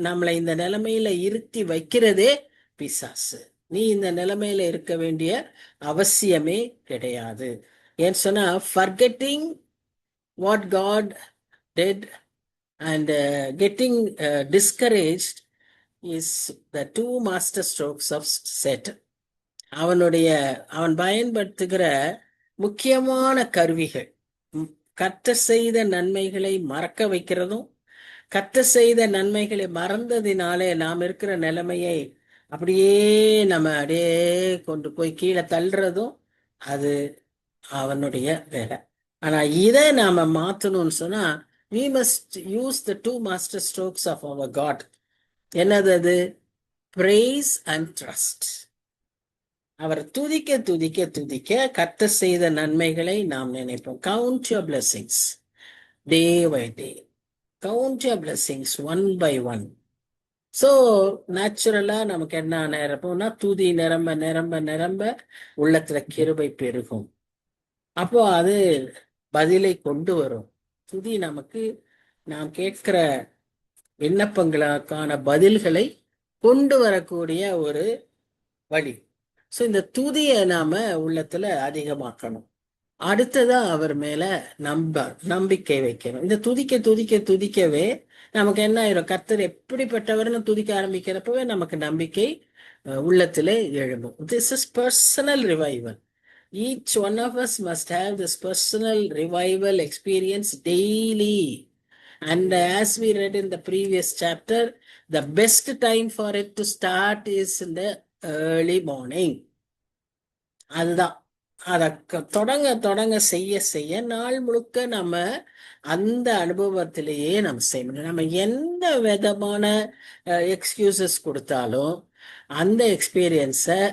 நம்மளை இந்த நிலைமையில இருத்தி வைக்கிறதே பிசாசு. நீ இந்த நிலைமையில இருக்க வேண்டிய அவசியமே கிடையாது. ஏன்னு சொன்னா forgetting what God did and getting discouraged is the two master strokes of Satan. அவன் பயன்படுத்துகிற முக்கியமான கருவிகள் கர்த்தர் செய்த நன்மைகளை மறக்க வைக்கிறதும், கர்த்தர் செய்த நன்மைகளை மறந்ததினாலே நாம் இருக்கிற நிலைமையை அப்படியே நம்ம அப்படியே கொண்டு போய் கீழே தள்ளுறதும் அது அவனுடைய வேலை. ஆனா இதை நாம மாத்தணும்னு சொன்னா we must use the two master strokes of our God. என்னது அது? praise and trust. அவர் துதிக்க துதிக்க துதிக்க கர்த்தர் செய்த நன்மைகளை நாம் நினைப்போம். Count your blessings day by day. Count your blessings one by one. So நேச்சுரலா நமக்கு என்ன நிரப்பும்னா, துதி நிரம்ப நிரம்ப நிரம்ப உள்ளத்துல கிருபை பெருகும். அப்போ அது பதிலை கொண்டு வரும். துதி நமக்கு நாம் கேட்கிற விண்ணப்பங்களுக்கான பதில்களை கொண்டு வரக்கூடிய ஒரு வழி. ஸோ இந்த துதியை நாம உள்ளத்துல அதிகமாக்கணும். அடுத்ததா அவர் மேல நம்பிக்கை வைக்கணும். இந்த துதிக்க துதிக்க துதிக்கவே நமக்கு என்ன ஆயிரும், கர்த்தர் எப்படிப்பட்டவர்னு துதிக்க ஆரம்பிக்கிறப்பவே நமக்கு நம்பிக்கை உள்ளத்திலே எழும்பும். This is personal revival. Each one of us must have this personal revival experience daily. And as we read in the previous chapter, the best time for it to start is in the early morning. அதுதான். அதை தொடங்க தொடங்க செய்ய செய்ய நாள் முழுக்க நம்ம அந்த அனுபவத்திலேயே நம்ம செய்யணும். நம்ம எந்த விதமான எக்ஸ்கியூசஸ் கொடுத்தாலும் அந்த எக்ஸ்பீரியன்ஸை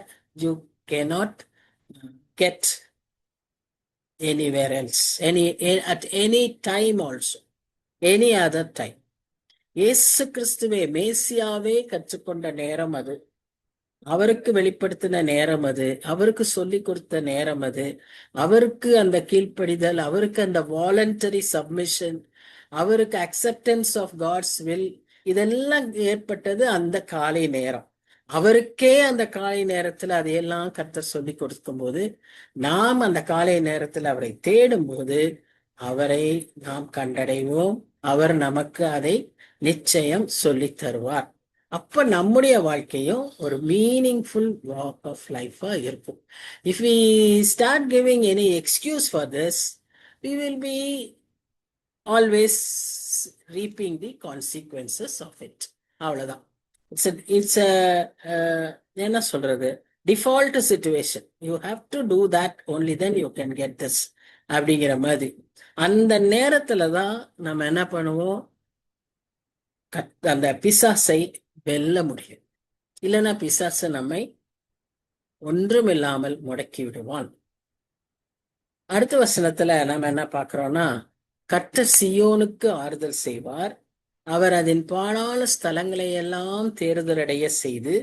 you cannot get anywhere else, at any time also, any other time. இயேசு கிறிஸ்துவே மேசியாவே கற்றுக்கொண்ட நேரம் அது, அவருக்கு வெளிப்படுத்தின நேரம் அது, அவருக்கு சொல்லி கொடுத்த நேரம் அது, அவருக்கு அந்த கீழ்ப்படிதல், அவருக்கு அந்த வாலண்டரி சப்மிஷன், அவருக்கு அக்செப்டன்ஸ் ஆஃப் காட்ஸ் வில், இதெல்லாம் ஏற்பட்டது அந்த காலை நேரம். அவருக்கே அந்த காலை நேரத்துல அதையெல்லாம் கர்த்தர் சொல்லி கொடுக்கும் போது, நாம் அந்த காலை நேரத்தில் அவரை தேடும் போது அவரை நாம் கண்டடைவோம். அவர் நமக்கு அதை நிச்சயம் சொல்லி தருவார். அப்ப நம்முடைய வாழ்க்கையும் ஒரு மீனிங்ஃபுல் வாக் ஆஃப் லைஃபா இருக்கும். If we start giving any excuse for this, we will be always reaping the consequences of it. அவ்வளவுதான். இட்ஸ் என்ன சொல்றது, default situation. You have to do that, only then you can get this அப்படிங்கிற மாதிரி. அந்த நேரத்துல தான் நம்ம என்ன பண்ணுவோம், அந்த பிசாசை வெல்ல முடியும். இல்லைன்னா பிசாசு நம்மை ஒன்றுமில்லாமல் முடக்கி விடுவான். அடுத்த வசனத்துல நம்ம என்ன பார்க்கிறோம்னா, கர்த்தர் சீயோனுக்கு ஆறுதல் செய்வார், அவர் அதன் பாழான ஸ்தலங்களை எல்லாம் தேறுதலடைய செய்து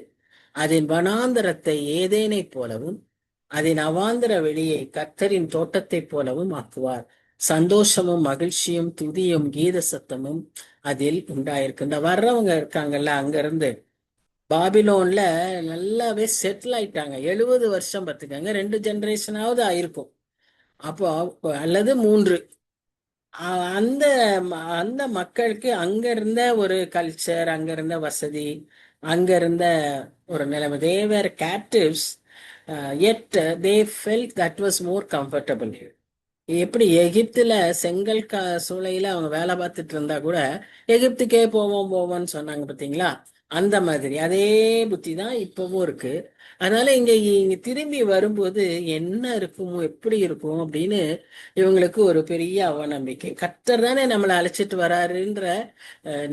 அதன் வனாந்தரத்தை ஏதேனை போலவும் அதன் அவாந்தர வெளியை கர்த்தரின் தோட்டத்தை போலவும் ஆக்குவார். சந்தோஷமும் மகிழ்ச்சியும் துதியும் கீத சத்தமும் அதில் உண்டாயிருக்கு. இந்த வர்றவங்க இருக்காங்கல்ல, அங்க இருந்து பாபிலோன்ல நல்லாவே செட்டில் ஆயிட்டாங்க. 70 வருஷம் பார்த்துக்காங்க, 2 ஜெனரேஷனாவது ஆயிருக்கும். அப்போ அல்லது 3. அந்த அந்த மக்களுக்கு அங்க இருந்த ஒரு கல்ச்சர், அங்க இருந்த வசதி, அங்க இருந்த ஒரு நிலைமை. they were captives, yet they felt that was more comfortable. எப்படி எகிப்துல செங்கல் சூளையில அவங்க வேலை பார்த்துட்டு இருந்தா கூட எகிப்துக்கே போவோம்னு சொன்னாங்க பார்த்தீங்களா, அந்த மாதிரி அதே புத்தி தான் இப்பவும் இருக்கு. அதனால இங்க திரும்பி வரும்போது என்ன இருக்குமோ, எப்படி இருக்கும் அப்படின்னு இவங்களுக்கு ஒரு பெரிய அவநம்பிக்கை. கர்த்தர் தானே நம்மளை அழைச்சிட்டு வராருன்ற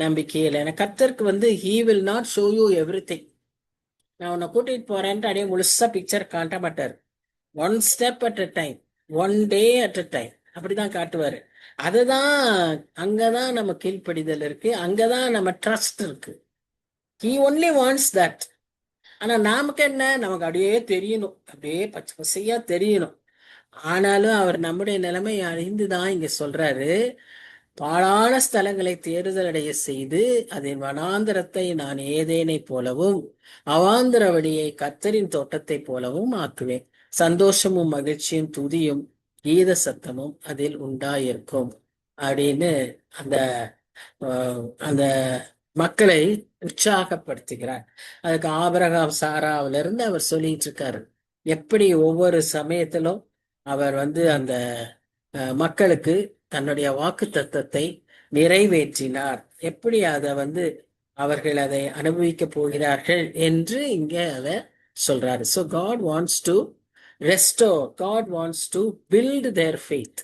நம்பிக்கையில். ஏன்னா கர்த்தருக்கு he will not show you everything. நான் உன்னை கூட்டிட்டு போறேன்ட்டு அப்படியே முழுசா பிக்சர் காட்ட மாட்டார். 1 step at a time, 1 day at a time அப்படிதான் காட்டுவாரு. அதுதான், அங்கதான் நம்ம கீழ்ப்படிதல் இருக்கு, அங்கதான் நம்ம ட்ரஸ்ட் இருக்கு. he only wants that. ஆனா நமக்கு என்ன, நமக்கு அப்படியே தெரியணும், அப்படியே பச்சை பசையா தெரியணும். ஆனாலும் அவர் நம்முடைய நிலைமை அறிந்துதான் இங்க சொல்றாரு, பாழான ஸ்தலங்களை தேறுதல் அடைய செய்து அதன் வனாந்தரத்தை நான் ஏதேனை போலவும் அவாந்தர வழியை கர்த்தரின் தோட்டத்தை போலவும் ஆக்குவேன். சந்தோஷமும் மகிழ்ச்சியும் துதியும் கீத சத்தமும் அதில் உண்டாயிருக்கும் அப்படின்னு அந்த அந்த மக்களை உற்சாகப்படுத்துகிறார். அதுக்கு ஆபிரகாம் சாராவில இருந்து அவர் சொல்லிட்டு இருக்காரு, எப்படி ஒவ்வொரு சமயத்திலும் அவர் அந்த மக்களுக்கு தன்னுடைய வாக்கு தத்தத்தை நிறைவேற்றினார், எப்படி அதை அவர்கள் அதை அனுபவிக்க போகிறார்கள் என்று இங்க அதை சொல்றாரு. So God wants to restore, God wants to build their faith.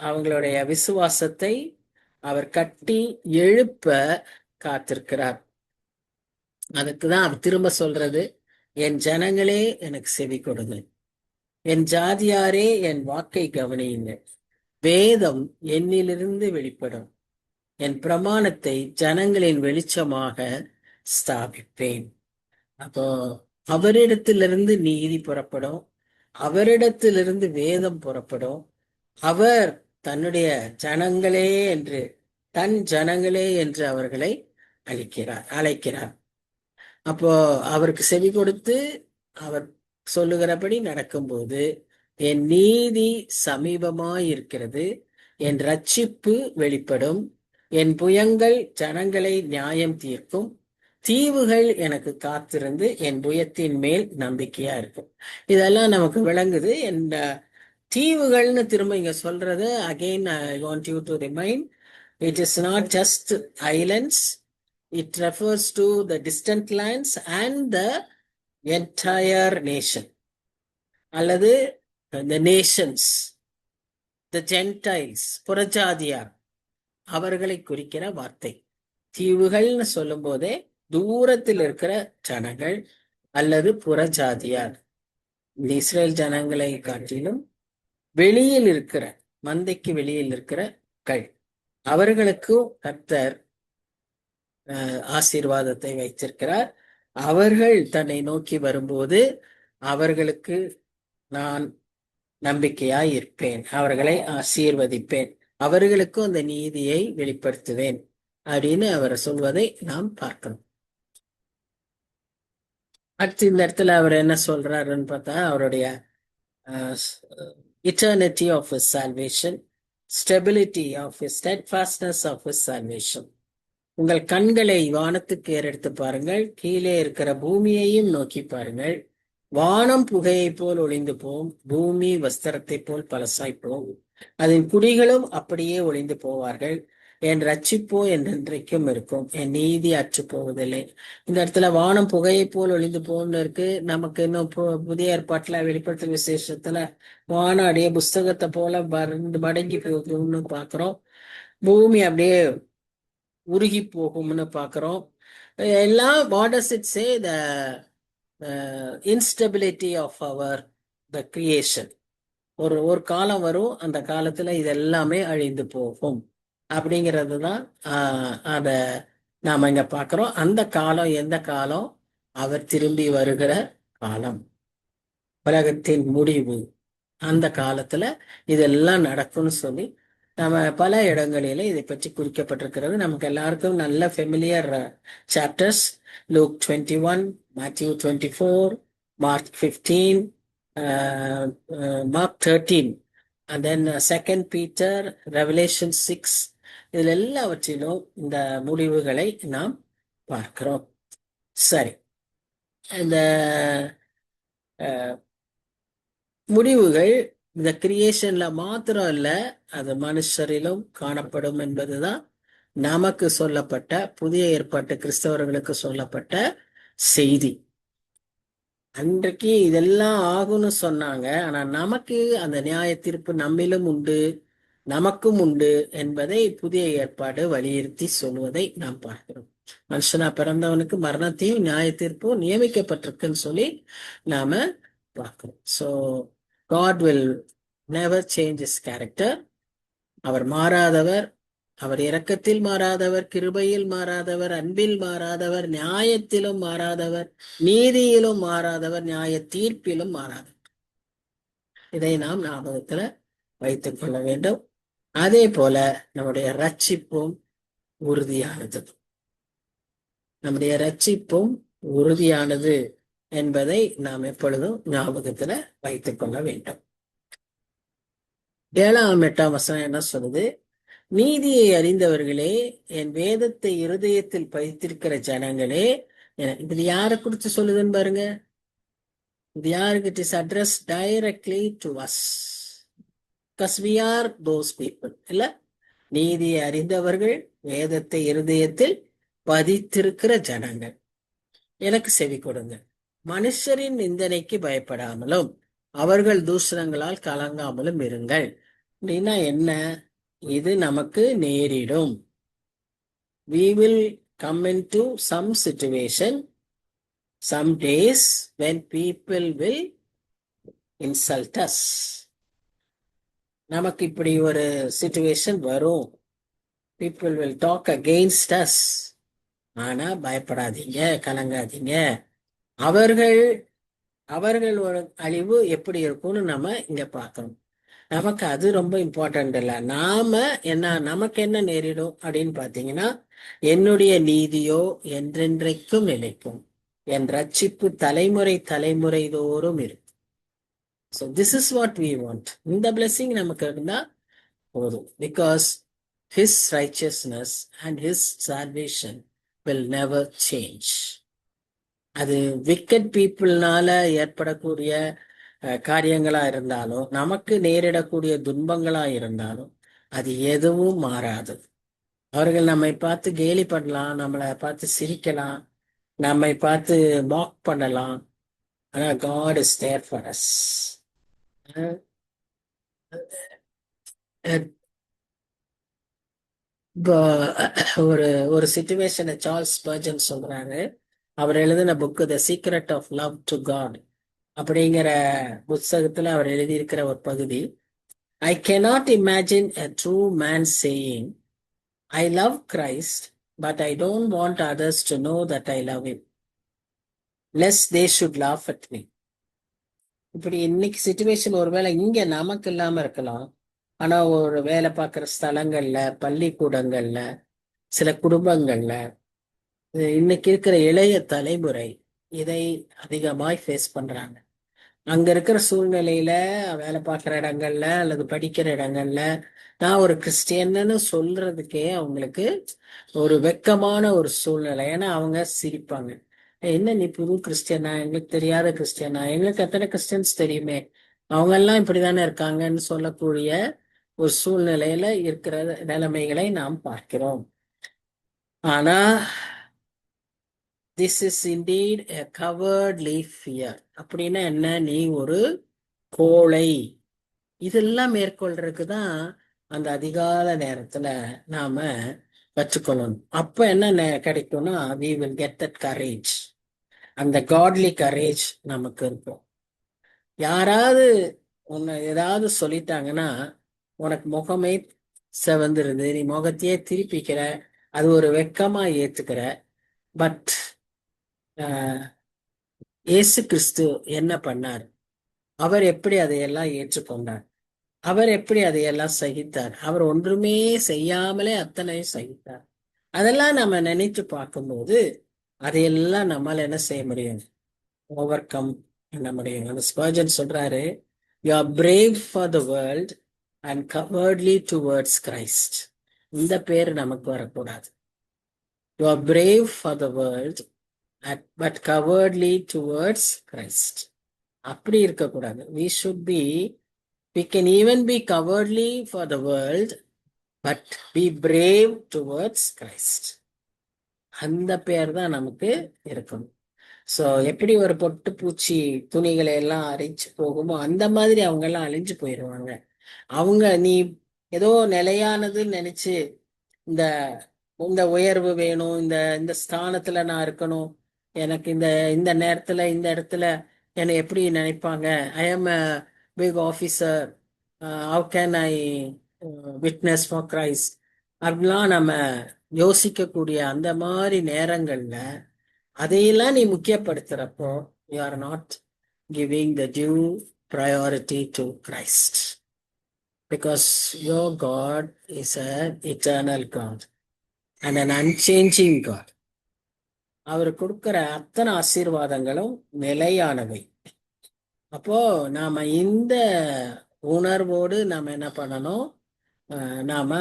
அவங்களுடைய விசுவாசத்தை அவர் கட்டி எழுப்ப காத்திருக்கிறார். அதுக்குதான் அவர் திரும்ப சொல்றது, என் ஜனங்களே எனக்கு செவி கொடுங்க, என் ஜாதியாரே என் வாக்கை கவனியுங்கள். வேதம் என்னிலிருந்து வெளிப்படும், என் பிரமாணத்தை ஜனங்களின் வெளிச்சமாக ஸ்தாபிப்பேன். அப்போ அவரிடத்திலிருந்து நீதி புறப்படும், அவரிடத்திலிருந்து வேதம் புறப்படும். அவர் தன்னுடைய ஜனங்களே என்று, தன் ஜனங்களே என்று அவர்களை அழைக்கிறார். அப்போ அவருக்கு செவி கொடுத்து அவர் சொல்லுகிறபடி நடக்கும்போது என் நீதி சமீபமாயிருக்கிறது, என் ரட்சிப்பு வெளிப்படும், என் புயங்கள் ஜனங்களை நியாயம் தீர்க்கும், தீவுகள் எனக்கு காத்திருந்து என் புயத்தின் மேல் நம்பிக்கையா இருக்கும். இதெல்லாம் நமக்கு விளங்குது. என் தீவுகள்னு திரும்ப இங்க சொல்றது, again I want you to remind, it is not just islands, it refers to the distant lands and the entire nation, அல்லது the nations, the Gentiles, புறஜாதியார், அவர்களை குறிக்கிற வார்த்தை. தீவுகள்னு சொல்லும் போதே தூரத்தில் இருக்கிற ஜனங்கள் அல்லது புறஜாதியார். இஸ்ரேல் ஜனங்களை காட்டிலும் வெளியில் இருக்கிற, மந்தைக்கு வெளியில் இருக்கிற அவர்களுக்கும் கர்த்தர் ஆசீர்வாதத்தை வைத்திருக்கிறார். அவர்கள் தன்னை நோக்கி வரும்போது அவர்களுக்கு நான் நம்பிக்கையாய் இருப்பேன், அவர்களை ஆசீர்வதிப்பேன், அவர்களுக்கும் அந்த நீதியை வெளிப்படுத்துவேன் அப்படின்னு அவர் சொல்வதை நாம் பார்க்கணும். அடுத்து இந்த இடத்துல அவர் என்ன சொல்றாருன்னு பார்த்தா, அவருடைய eternity of his salvation, stability of his steadfastness of his salvation. உங்கள் கண்களை வானத்துக்கு ஏறெடுத்து பாருங்கள், கீழே இருக்கிற பூமியையும் நோக்கி பாருங்கள். வானம் புகையை போல் ஒளிந்து போம், பூமி வஸ்திரத்தை போல் பழசாய் போகும், அதன் குடிகளும் அப்படியே ஒளிந்து போவார்கள். என் ரட்சிப்போ என்றென்றைக்கும் இருக்கும், என் நீதி அற்று போவதில்லை. இந்த இடத்துல வானம் புகையை போல் ஒளிந்து போன்னு இருக்கு. நமக்கு இன்னும் புதிய ஏற்பாட்டுல வெளிப்படுத்த விசேஷத்துல வானம் அப்படியே புஸ்தகத்தை போல மடங்கி போகும்னு பாக்குறோம். பூமி அப்படியே உருகி போகும்னு பாக்குறோம். எல்லாம் what does it say? The instability of the creation. ஒரு காலம் வரும், அந்த காலத்துல இது எல்லாமே அழிந்து போகும் அப்படிங்கிறது தான் அத நாம இங்க பாக்குறோம். அந்த காலம் எந்த காலம்? அவர் திரும்பி வருகிற காலம், உலகத்தின் முடிவு. அந்த காலத்துல இதெல்லாம் நடக்கும்னு சொல்லி நம்ம பல இடங்களில இதை பற்றி குறிக்கப்பட்டிருக்கிறது. நமக்கு எல்லாருக்கும் நல்ல familiar chapters. Luke 21, Matthew 24, Mark 15, Mark 13, and then 2 Peter, Revelation 6. இதில் எல்லாவற்றிலும் இந்த முடிவுகளை நாம் பார்க்கிறோம். சரி, இந்த முடிவுகள் இந்த கிரியேஷன்ல மாத்திரம் இல்ல, அது மனுஷரிலும் காணப்படும் என்பதுதான் நமக்கு சொல்லப்பட்ட, புதிய ஏற்பாட்டு கிறிஸ்தவர்களுக்கு சொல்லப்பட்ட செய்தி. அன்றைக்கு இதெல்லாம் ஆகும்னு சொன்னாங்க, ஆனா நமக்கு அந்த நியாய தீர்ப்பு நம்மிலும் உண்டு, நமக்கும் உண்டு என்பதை புதிய ஏற்பாடு வலியுறுத்தி சொல்வதை நாம் பார்க்கிறோம். மனுஷனா பிறந்தவனுக்கு மரணத்தையும் நியாய தீர்ப்பும் நியமிக்கப்பட்டிருக்குன்னு சொல்லி நாம பார்க்கிறோம். So God will never change his character. அவர் மாறாதவர், அவர் இரக்கத்தில் மாறாதவர், கிருபையில் மாறாதவர், அன்பில் மாறாதவர், நியாயத்திலும் மாறாதவர், நீதியிலும் மாறாதவர், நியாய தீர்ப்பிலும் மாறாதவர். இதை நாம் ஞாபகத்துல வைத்துக் கொள்ள வேண்டும். அதே போல நம்முடைய ரட்சிப்பும் உறுதியானது, நம்முடைய ரட்சிப்பும் உறுதியானது என்பதை நாம் எப்பொழுதும் ஞாபகத்துல வைத்துக் கொள்ள வேண்டும். 7ஆம் 8ஆம் வசனம் என்ன சொல்லுது? நீதியை அறிந்தவர்களே, என் வேதத்தை இருதயத்தில் பதித்திருக்கிற ஜனங்களே. இது யாரை குறித்து சொல்லுதுன்னு பாருங்க. இது யாருக்கு? It is address directly to us, because we are those people. இல்ல, நீதியை அறிந்தவர்கள், வேதத்தை இருதயத்தில் பதித்திருக்கிற ஜனங்கள், எனக்கு செவி கொடுங்க. மனுஷரின் நிந்தனைக்கு பயப்படாமலும் அவர்கள் தூஷணங்களால் கலங்காமலும் இருங்கள். அப்படின்னா என்ன? இது நமக்கு நேரிடும். We will come into some situation, some days when people will insult us. நமக்கு இப்படி ஒரு சிச்சுவேஷன் வரும். People will talk against us. ஆனா பயப்படாதீங்க, கலங்காதீங்க. அவர்கள் அவர்கள் ஒரு அழிவு எப்படி இருக்கும்னு நம்ம இங்க பார்க்கணும். நமக்கு அது ரொம்ப இம்பார்ட்டன்ட் இல்ல. நமக்கு என்ன நேரிடும் அப்படின்னு பாத்தீங்கன்னா, என்னுடைய நீதியோ என்றென்றைக்கும் நிலைக்கும், என் ரட்சிப்பு தலைமுறை தலைமுறை தோறும் இருக்கும். So this is what we want. இந்த blessing நமக்கு இருந்தா போதும். Because his righteousness and his salvation will never change. அது wicked peopleனால ஏற்படக்கூடிய காரியங்களா இருந்தாலும், நமக்கு நேரிடக்கூடிய துன்பங்களா இருந்தாலும், அது எதுவும் மாறாது. அவர்கள் நம்மை பார்த்து கேலி பண்ணலாம், நம்மளை பார்த்து சிரிக்கலாம், நம்மை பார்த்து மாக் பண்ணலாம். ஆனா God is there for us. இப்போ ஒரு ஒரு சிச்சுவேஷனை சார்ல்ஸ் ஸ்பர்ஜன் சொல்றாரு. அவர் எழுதின book the secret of love to God அப்படிங்கிற புத்தகத்துல அவர் எழுதியிருக்கிற ஒரு பகுதி, ஐ cannot imagine a true man saying, I love Christ, but I don't want others to know that I love him, lest they should laugh at me. இப்படி இன்னைக்கு situation ஒருவேளை இங்க நமக்கு இல்லாம இருக்கலாம். ஆனா ஒரு வேலை பார்க்குற ஸ்தலங்கள்ல, பள்ளிக்கூடங்கள்ல, சில குடும்பங்கள்ல, இன்னைக்கு இருக்கிற இளைய தலைமுறை இதை அதிகமாய் ஃபேஸ் பண்றாங்க. அங்க இருக்கிற சூழ்நிலையில, வேலை பார்க்குற இடங்கள்ல அல்லது படிக்கிற இடங்கள்ல, நான் ஒரு கிறிஸ்டியன்னு சொல்றதுக்கே அவங்களுக்கு ஒரு வெக்கமான ஒரு சூழ்நிலை. ஏன்னா அவங்க சிரிப்பாங்க, என்ன நீ புது கிறிஸ்டியனா, எங்களுக்கு தெரியாத கிறிஸ்டியனா, எங்களுக்கு எத்தனை கிறிஸ்டியன்ஸ் தெரியுமே, அவங்க எல்லாம் இப்படிதானே இருக்காங்கன்னு சொல்லக்கூடிய ஒரு சூழ்நிலையில இருக்கிற நிலைமைகளை நாம் பார்க்கிறோம். ஆனா this is indeed a cowardly fear. அப்படின்னா என்ன? நீ ஒரு கோழை. இதெல்லாம் மேற்கொள்றதுக்கு தான் அந்த அதிகால நேரத்துல நாம கற்றுக்கொள்ளணும். அப்ப என்ன கிடைக்கும்னா, we will get that courage. அந்த godly courage நமக்கு இருக்கும். யாராவது உன்னை ஏதாவது சொல்லிட்டாங்கன்னா, உனக்கு முகமே செவந்துருது, நீ முகத்தையே திருப்பிக்கிற, அது ஒரு வெக்கமா ஏத்துக்கிற. பட் இயேசு கிறிஸ்து என்ன பண்ணார்? அவர் எப்படி அதையெல்லாம் ஏற்றுக்கொண்டார்? அவர் எப்படி அதையெல்லாம் சகித்தார்? அவர் ஒன்றுமே செய்யாமலே அத்தனையும் சகித்தார். அதெல்லாம் நம்ம நினைத்து பார்க்கும்போது அதையெல்லாம் நம்மால் என்ன செய்ய முடியும்? ஓவர் கம் பண்ண முடியும். அந்த ஸ்பர்ஜன் சொல்றாரு, you are brave for the world and cowardly towards Christ. இந்த பேர் நமக்கு வரக்கூடாது. You are brave for the world but cowardly towards Christ. அப்படி இருக்கக்கூடாது. we can even be cowardly for the world but be brave towards Christ. அந்த பேர் தான் நமக்கு இருக்கணும். ஸோ எப்படி ஒரு பொட்டு பூச்சி துணிகளை எல்லாம் அரைச்சு போகுமோ அந்த மாதிரி அவங்க எல்லாம் அழிஞ்சு போயிடுவாங்க. நீ ஏதோ நிலையானதுன்னு நினைச்சு இந்த இந்த உயர்வு வேணும், இந்த இந்த ஸ்தானத்துல நான் இருக்கணும், எனக்கு இந்த இந்த நேரத்துல இந்த இடத்துல என்னை எப்படி நினைப்பாங்க, I am a big officer, how can I witness for Christ அப்படிலாம் நம்ம யோசிக்கக்கூடிய அந்த மாதிரி நேரங்கள்ல அதையெல்லாம் நீ முக்கியப்படுத்துறப்போ you are not giving the due priority to Christ, because your God is an eternal God and an unchanging God. அவர் கொடுக்கிற அத்தனை ஆசீர்வாதங்களும் நிலையானவை. அப்போ நாம இந்த உணர்வோடு நாம என்ன பண்ணணும்? நாம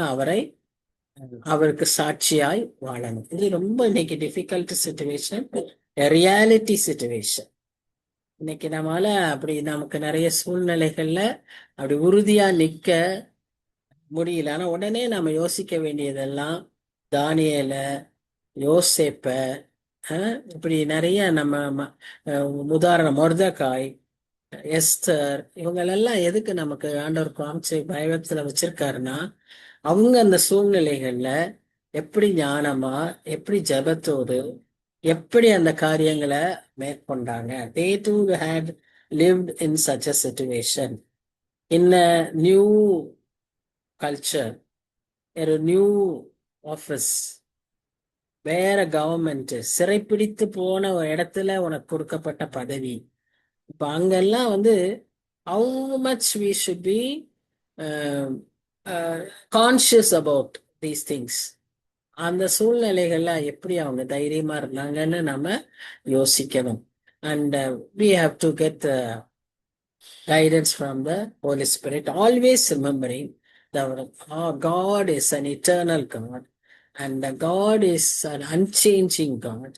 அவருக்கு சாட்சியாய் வாழணும். இது ரொம்ப இன்னைக்கு டிஃபிகல்ட் சிச்சுவேஷன், ரியாலிட்டி சிச்சுவேஷன். இன்னைக்கு நம்மளால அப்படி நமக்கு நிறைய சூழ்நிலைகள்ல அப்படி உறுதியா நிக்க முடியல. ஆனா உடனே நம்ம யோசிக்க வேண்டியதெல்லாம் தானியேல, யோசேப்ப, இப்படி நிறைய நம்ம உதாரணம் மொர்தெகாய், எஸ்தர், இவங்களெல்லாம் எதுக்கு நமக்கு ஆண்டவர் காமிச்சு பயத்துல வச்சிருக்காருன்னா, அவங்க அந்த சூழ்நிலைகள்ல எப்படி ஞானமா, எப்படி ஜபத்தோடு, எப்படி அந்த காரியங்களை மேற்கொண்டாங்க. They too had lived in such a situation in a new culture, a new office, வேற கவர்மெண்ட், சிறைப்பிடித்து போன ஒரு இடத்துல உனக்கு கொடுக்கப்பட்ட பதவி. இப்ப அங்கெல்லாம் வந்து how much we should be conscious about these things. அந்த சூழ்நிலைகள்ல எப்படி அவங்க தைரியமா இருந்தாங்கன்னு நம்ம யோசிக்கணும். And we have to get the guidance from the Holy Spirit, always remembering that our God is an eternal God, and the God is an unchanging God,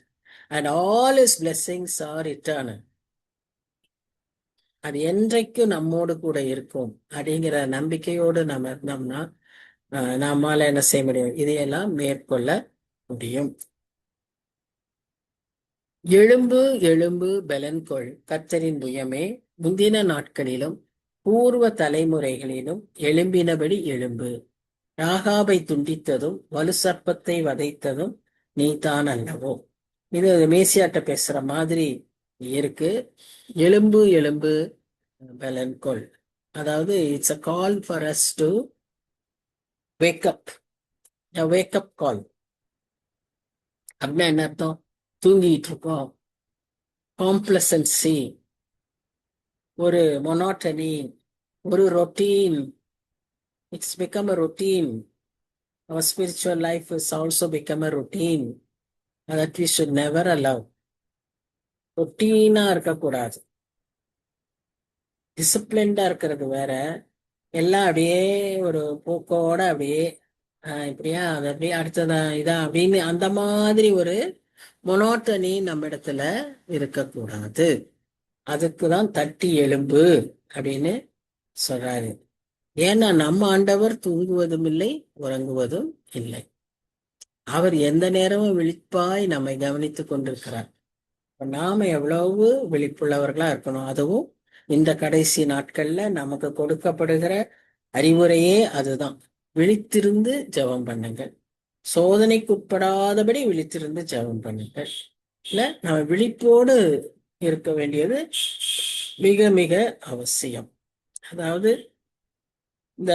and all his blessings are eternal. அது என்றைக்கும் நம்மோடு கூட இருக்கும் அப்படிங்கிற நம்பிக்கையோடு நம்ம இருந்தோம்னா நம்மால என்ன செய்ய முடியும், இதையெல்லாம் மேற்கொள்ள முடியும். எழும்பு எழும்பு பெலன்கொள் கர்த்தரின் புயமே, முந்தின நாட்களிலும் பூர்வ தலைமுறைகளிலும் எழும்பினபடி எழும்பு. ராகாபை துண்டித்ததும் வலு சர்ப்பத்தை வதைத்ததும் நீதான் அல்லவோ. இது மேசியாட்ட பேசுற மாதிரி இருக்கு. எழும்பு எழும்பு பெலன்கொள், அதாவது it's a call for us to wake up, wake up call. அப்படின்னா என்ன அர்த்தம்? தூங்கிட்டு இருக்கோம், காம்ப்ளசன்சி, ஒரு மொனாட்டனி, ஒரு routine. It's become a routine. Our spiritual life has also become a routine that we should never allow. ரொட்டீனா இருக்கக்கூடாது. டிசிப்ளின்டா இருக்கிறது வேற, எல்லாம் அப்படியே ஒரு போக்கோட அப்படியே இப்படியா அது அப்படியே அடுத்ததான் இதா அப்படின்னு அந்த மாதிரி ஒரு மொனோட்டனி நம்ம இடத்துல இருக்கக்கூடாது. அதுக்குதான் தட்டி எலும்பு அப்படின்னு சொல்றாரு. ஏன்னா நம்ம ஆண்டவர் தூங்குவதும் இல்லை, உறங்குவதும் இல்லை. அவர் எந்த நேரமும் விழிப்பாய் நம்மை கவனித்துக் கொண்டிருக்கிறார். நாம எவ்வளவு விழிப்புள்ளவர்களா இருக்கணும். அதுவும் இந்த கடைசி நாட்கள்ல நமக்கு கொடுக்கப்படுகிற அறிவுரையே அதுதான். விழித்திருந்து ஜெபம் பண்ணுங்கள், சோதனைக்கு உட்படாதபடி விழித்திருந்து ஜெபம் பண்ணுங்கள். இல்ல, நம்ம விழிப்போடு இருக்க வேண்டியது மிக மிக அவசியம். அதாவது இந்த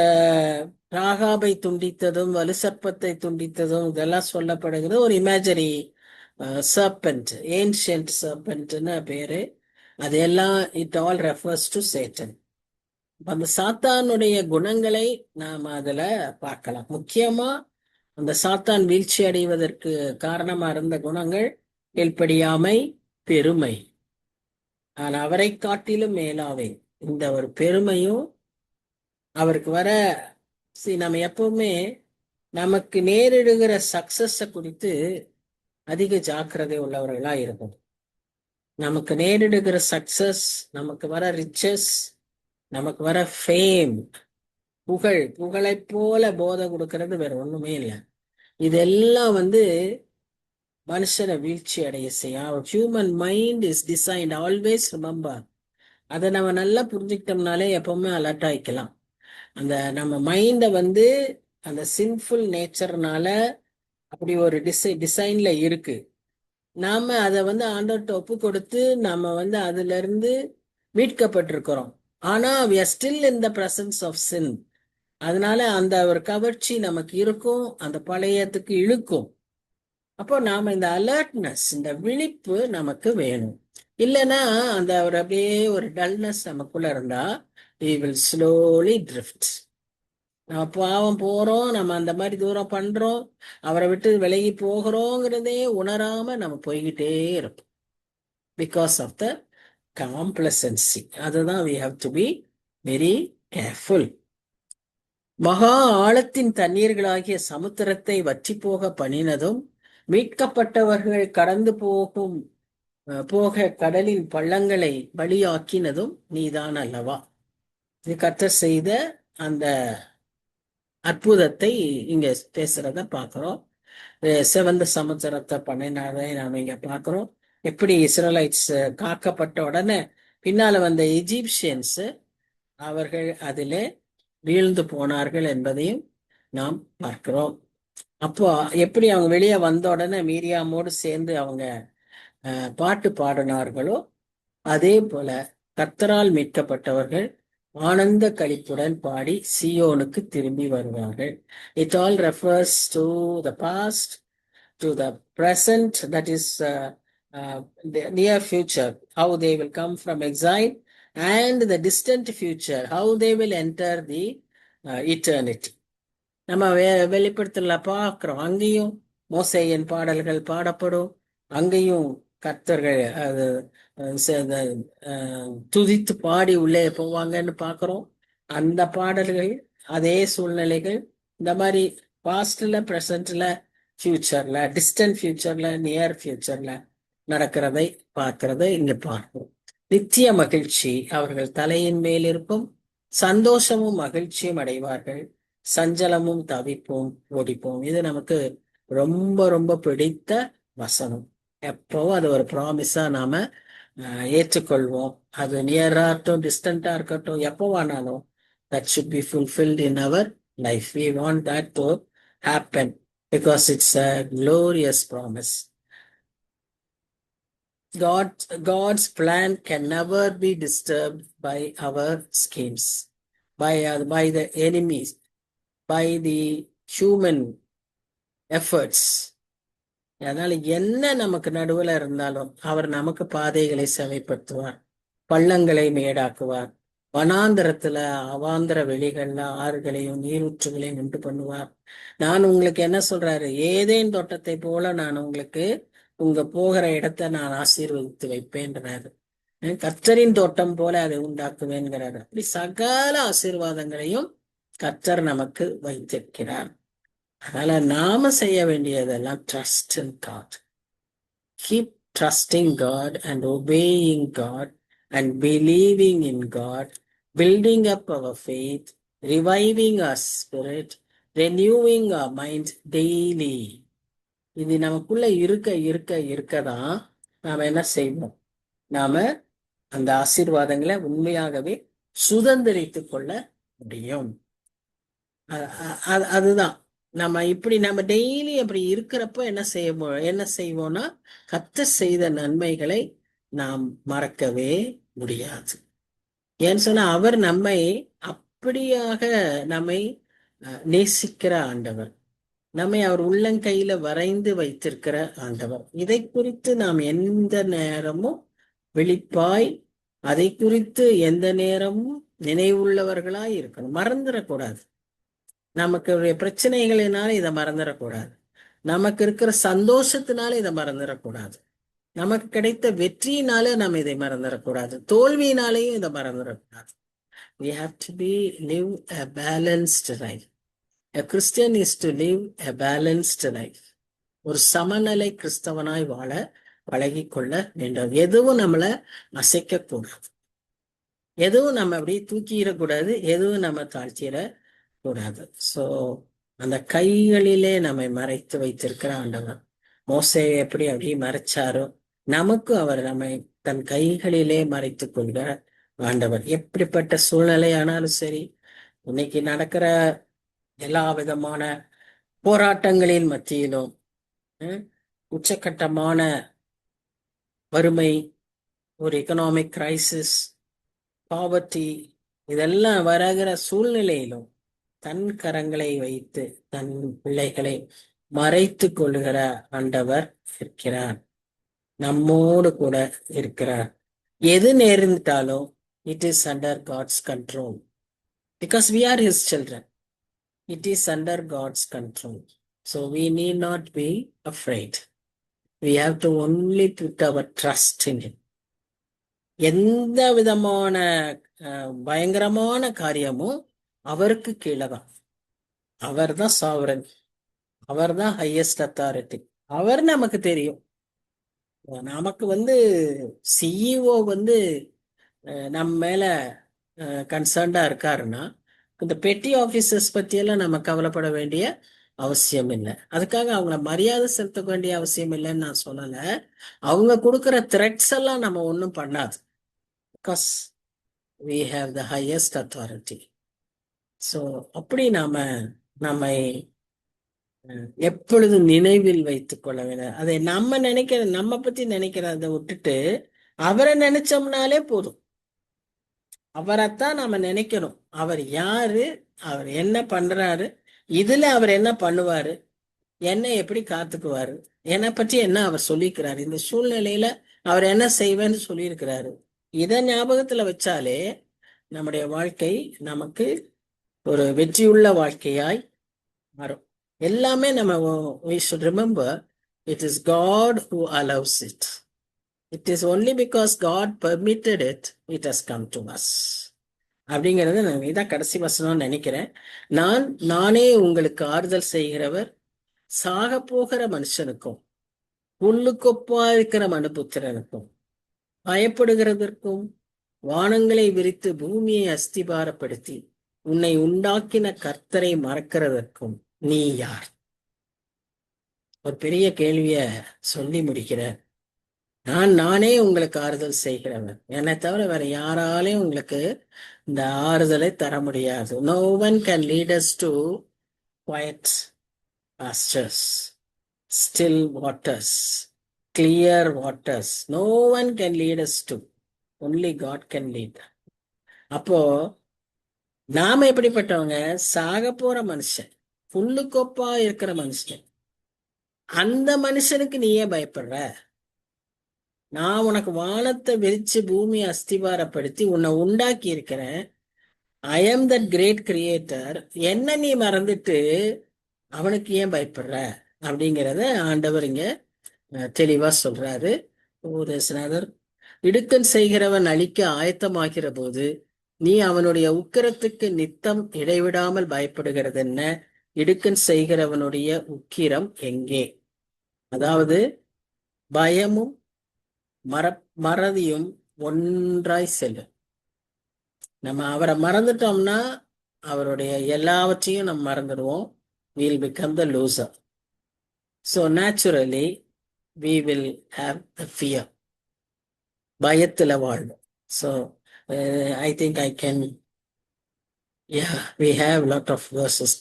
ராகாபை துண்டித்ததும் வலு சர்ப்பத்தை துண்டித்ததும் இதெல்லாம் சொல்லப்படுகிறது ஒரு இமேஜரி சர்பென்ட், ஏன்ஷியன்ட் சர்பென்ட்னு பேரு. அதெல்லாம் it all refers to Satan. அந்த சாத்தானுடைய குணங்களை நாம் அதுல பார்க்கலாம். முக்கியமா அந்த சாத்தான் வீழ்ச்சி அடைவதற்கு காரணமா இருந்த குணங்கள் கீழ்ப்படியாமை, பெருமை. ஆனால் அவரை காட்டிலும் மேலாவே இந்த ஒரு பெருமையும் அவருக்கு வர. நம்ம எப்பவுமே நமக்கு நேரிடுகிற சக்சஸ குறித்து அதிக ஜாக்கிரதை உள்ளவர்களா இருக்கணும். நமக்கு நேரிடுகிற சக்சஸ், நமக்கு வர ரிச்சஸ், நமக்கு வர ஃபேம், புகழை போல போதை கொடுக்கறது வேற ஒண்ணுமே இல்லை. இதெல்லாம் மனுஷனை வீழ்ச்சி அடைய செய்யும். Human mind is designed, always remember. அதை நம்ம நல்லா புரிஞ்சுக்கிட்டோம்னாலே எப்பவுமே அலர்ட் ஆயிக்கலாம். அந்த நம்ம மைண்ட அந்த சின்ஃபுல் நேச்சர்னால அப்படி ஒரு டிசைன்ல இருக்கு. நாம அதை ஆண்டவர்கிட்ட ஒப்பு கொடுத்து நம்ம அதுல இருந்து மீட்கப்பட்டிருக்கிறோம். ஆனா we are still in the presence of sin. அதனால அந்த ஒரு கவர்ச்சி நமக்கு இருக்கும், அந்த பழையத்துக்கு இழுக்கும். அப்போ நாம இந்த அலர்ட்னஸ், இந்த விழிப்பு நமக்கு வேணும். இல்லைன்னா அந்த ஒரு அப்படியே ஒரு டல்னஸ் நமக்குள்ள இருந்தா we will slowly drift. நம்ம பாவம் போறோம், நம்ம அந்த மாதிரி தூரம் பண்றோம், அவரை விட்டு விலகி போகிறோங்கிறதே உணராம நம்ம போய்கிட்டே இருப்போம். Because of the complacency. அதுதான் we have to be very careful. மகா ஆழத்தின் தண்ணீர்களாகிய சமுத்திரத்தை வற்றி போக பண்ணினதும், மீட்கப்பட்டவர்கள் கடந்து போக கடலின் பள்ளங்களை பலியாக்கினதும் நீதான் அல்லவா. இது கர்த்தர் செய்த அந்த அற்புதத்தை இங்க பேசுறத பாக்குறோம். சிவந்த சமுத்திரத்தை பண்ணினதை நாம இங்க பாக்குறோம். எப்படி இஸ்ரேலைட்ஸ் காக்கப்பட்ட உடனே பின்னால வந்த எஜிப்சியன்ஸ் அவர்கள் அதிலே வீழ்ந்து போனார்கள் என்பதையும் நாம் பார்க்கிறோம். அப்போ எப்படி அவங்க வெளியே வந்த உடனே மீரியாமோடு சேர்ந்து அவங்க பாட்டு பாடினார்களோ அதே போல கர்த்தரால் மீட்கப்பட்டவர்கள் ஆனந்த களிப்புடன் பாடி சியோனுக்கு திரும்பி வருவார்கள். It all refers to the past, to the present, that is the near future, how they will come from exile, and the distant future, how they will enter the eternity. நம்ம வெளிப்படுத்தல பார்க்கிறோம், அங்கேயும் மோசேயின் பாடல்கள் பாடப்படும், அங்கேயும் கர்த்தர்கள் அது துதித்து பாடி உள்ளே போவாங்கன்னு பார்க்கிறோம். அந்த பாடல்கள், அதே சூழ்நிலைகள் இந்த மாதிரி பாஸ்ட்ல, பிரசன்ட்ல, ஃபியூச்சர்ல, டிஸ்டன்ட் ஃபியூச்சர்ல, நியர் ஃபியூச்சர்ல நடக்கிறதை பார்க்கிறதை இங்க பார்க்கிறோம். நித்திய மகிழ்ச்சி அவர்கள் தலையின் மேல் இருக்கும், சந்தோஷமும் மகிழ்ச்சியும் அடைவார்கள், சஞ்சலமும் தவிப்பும் ஓடிப்போம். இது நமக்கு ரொம்ப ரொம்ப பிடித்த வசனம். எப்பவும் அது ஒரு ப்ராமிஸா நாம ஏற்றுக்கொள்வோம். அது நியரா இருக்கட்டும், டிஸ்டண்டா இருக்கட்டும், எப்பவானாலும் that should be fulfilled in our life. We want that to happen because it's a glorious promise. God's plan can never be disturbed by our schemes, by the enemies, by the human efforts. அதனால என்ன நமக்கு நடுவுல இருந்தாலும் அவர் நமக்கு பாதைகளை செவைப்படுத்துவார், பள்ளங்களை மேடாக்குவார், வனாந்திரத்துல அவாந்திர வெளிகள்ல ஆறுகளையும் நீரூற்றுகளையும் உண்டு பண்ணுவார். நான் உங்களுக்கு என்ன சொல்றாரு, ஏதேன் தோட்டத்தை போல நான் உங்களுக்கு உங்க போகிற இடத்தை நான் ஆசீர்வதித்து வைப்பேன்றாரு. கர்த்தரின் தோட்டம் போல அதை உண்டாக்குவேன்கிறாரு. அப்படி சகல ஆசீர்வாதங்களையும் கர்த்தர் நமக்கு வைத்திருக்கிறார். அதனால நாம செய்ய வேண்டியதெல்லாம் trust in God. Keep trusting God and obeying God and believing in God, building up our faith, reviving our spirit, renewing our mind daily. இது நமக்குள்ள இருக்கதான் நாம என்ன செய்வோம், நாம அந்த ஆசீர்வாதங்களை உண்மையாகவே சுதந்திரித்துக் கொள்ள முடியும். அதுதான் நம்ம இப்படி நம்ம டெய்லி அப்படி இருக்கிறப்ப என்ன செய்வோம்னா, கர்த்தர் செய்த நன்மைகளை நாம் மறக்கவே முடியாது. ஏன்னு சொன்னா அவர் நம்மை அப்படியாக நம்மை நேசிக்கிற ஆண்டவர், நம்மை அவர் உள்ளங்கையில வரைந்து வைத்திருக்கிற ஆண்டவர். இதை குறித்து நாம் எந்த நேரமும் விழிப்பாய், அதை குறித்து எந்த நேரமும் நினைவுள்ளவர்களாய் இருக்கணும். மறந்துடக்கூடாது. நமக்கு பிரச்சனைகளினால இதை மறந்துடக்கூடாது. நமக்கு இருக்கிற சந்தோஷத்தினால இதை மறந்துடக்கூடாது. நமக்கு கிடைத்த வெற்றியினால நம்ம இதை மறந்துடக்கூடாது. தோல்வியினாலேயும் இதை மறந்துடக்கூடாது. We have to live a balanced life. A Christian is to live a balanced life. ஒரு சமநிலை கிறிஸ்தவனாய் வாழ பழகிக்கொள்ள வேண்டும். எதுவும் நம்மளை அசைக்க கூடாது, எதுவும் நம்ம அப்படியே தூக்கிடக்கூடாது, எதுவும் நம்ம தாழ்த்திடக்கூடாது. ஸோ அந்த கைகளிலே நம்மை மறைத்து வைத்திருக்கிற ஆண்டவர். மோசேயை எப்படி அப்படியே மறைச்சாரோ, நமக்கு அவர் நம்மை தன் கைகளிலே மறைத்துக் கொள்கிற ஆண்டவர். எப்படிப்பட்ட சூழ்நிலை ஆனாலும் சரி, இன்னைக்கு நடக்கிற எல்லா விதமான போராட்டங்களின் மத்தியிலும், உச்சக்கட்டமான வறுமை, ஒரு எக்கனாமிக் கிரைசிஸ், பாவர்ட்டி, இதெல்லாம் வருகிற சூழ்நிலையிலும் தன் கரங்களை வைத்து தன் பிள்ளைகளை மறைத்து கொள்கிற ஆண்டவர் இருக்கிறார், நம்மோடு கூட இருக்கிறார். எது நேர்ந்தாலும் it is under God's control, because we are his children. It is under God's control. So we need not be afraid. We have to only put our trust in him. எந்த விதமான பயங்கரமான காரியமும் அவருக்கு கீழே தான். அவர் தான் சாவரன், அவர் தான் highest authority. அவர் நமக்கு தெரியும். நமக்கு சிஇஓ நம்ம மேல கன்சர்ன்டா இருக்காருன்னா, இந்த பெட்டி ஆபீசர்ஸ் பத்தியெல்லாம் நம்ம கவலைப்பட வேண்டிய அவசியம் இல்லை. அதுக்காக அவங்கள மரியாதை செலுத்த வேண்டிய அவசியம் இல்லைன்னு நான் சொல்லல. அவங்க கொடுக்குற த்ரெட்ஸ் எல்லாம் நம்ம ஒன்றும் பண்ணாது. Because we have the highest authority. So அப்படி நம்மை எப்பொழுதும் நினைவில் வைத்துக் கொள்ள வேண்டும். அதை நம்ம பத்தி நினைக்கிறத விட்டுட்டு அவரை நினைச்சோம்னாலே போதும். அவரைத்தான் நாம நினைக்கணும். அவர் யாரு, அவர் என்ன பண்றாரு, இதுல அவர் என்ன பண்ணுவாரு, என்ன எப்படி காத்துக்குவாரு, என்னை பற்றி என்ன அவர் சொல்லியிருக்கிறாரு, இந்த சூழ்நிலையில அவர் என்ன செய்வேன்னு சொல்லியிருக்கிறாரு. இதை ஞாபகத்துல வச்சாலே நம்முடைய வாழ்க்கை நமக்கு ஒரு வெற்றியுள்ள வாழ்க்கையாய் மாறும். எல்லாமே நம்ம we should remember it is God who allows it. It is only because God permitted it, it has come to us. அப்படிங்கிறது நான் இதான் கடைசி வசனம்னு நினைக்கிறேன். நானே உங்களுக்கு ஆறுதல் செய்கிறவர், சாக போகிற மனுஷனுக்கும் புல்லுக்கொப்பா இருக்கிற மனுபுத்திரனுக்கும் பயப்படுகிறதற்கும் வானங்களை விரித்து பூமியை அஸ்திபாரப்படுத்தி உன்னை உண்டாக்கின கர்த்தரை மறக்கிறதற்கும் நீ யார்? ஒரு பெரிய கேள்விய சொல்லி முடிக்கிறேன். நானே உங்களுக்கு ஆறுதல் செய்கிறவன், என்னை தவிர வேற யாராலையும் உங்களுக்கு இந்த ஆறுதலை தர முடியாது. No one can lead us to quiet pastures, still waters, clear waters. No one can lead us to, only God can lead. அப்போ நாம எப்படிப்பட்டவங்க? சாக போற மனுஷன், புல்லுக்கொப்பா இருக்கிற மனுஷன். அந்த மனுஷனுக்கு நீயே பயப்படுற? நான் உனக்கு வானத்தை விரிச்சு பூமியை அஸ்திபாரப்படுத்தி உன்னை உண்டாக்கி இருக்கிறேன். I am that great creator. என்ன நீ மறந்துட்டு அவனுக்கு ஏன் பயப்படுற அப்படிங்கிறத ஆண்டவர் இங்க தெளிவா சொல்றாரு. இடுக்கன் செய்கிறவன் அழிக்க ஆயத்தமாகிற போது நீ அவனுடைய உக்கிரத்துக்கு நித்தம் இடைவிடாமல் பயப்படுகிறது என்ன? இடுக்கன் செய்கிறவனுடைய உக்கிரம் எங்கே? அதாவது பயமும் மறதியும் ஒன்றாய் செல்லும். நம்ம அவரை மறந்துட்டோம்னா அவருடைய எல்லாவற்றையும் நம்ம மறந்துடுவோம். we'll become the loser. So naturally we will have the fear. பயத்துல வாழ்வோம். So I think I can, yeah, we have lot of verses.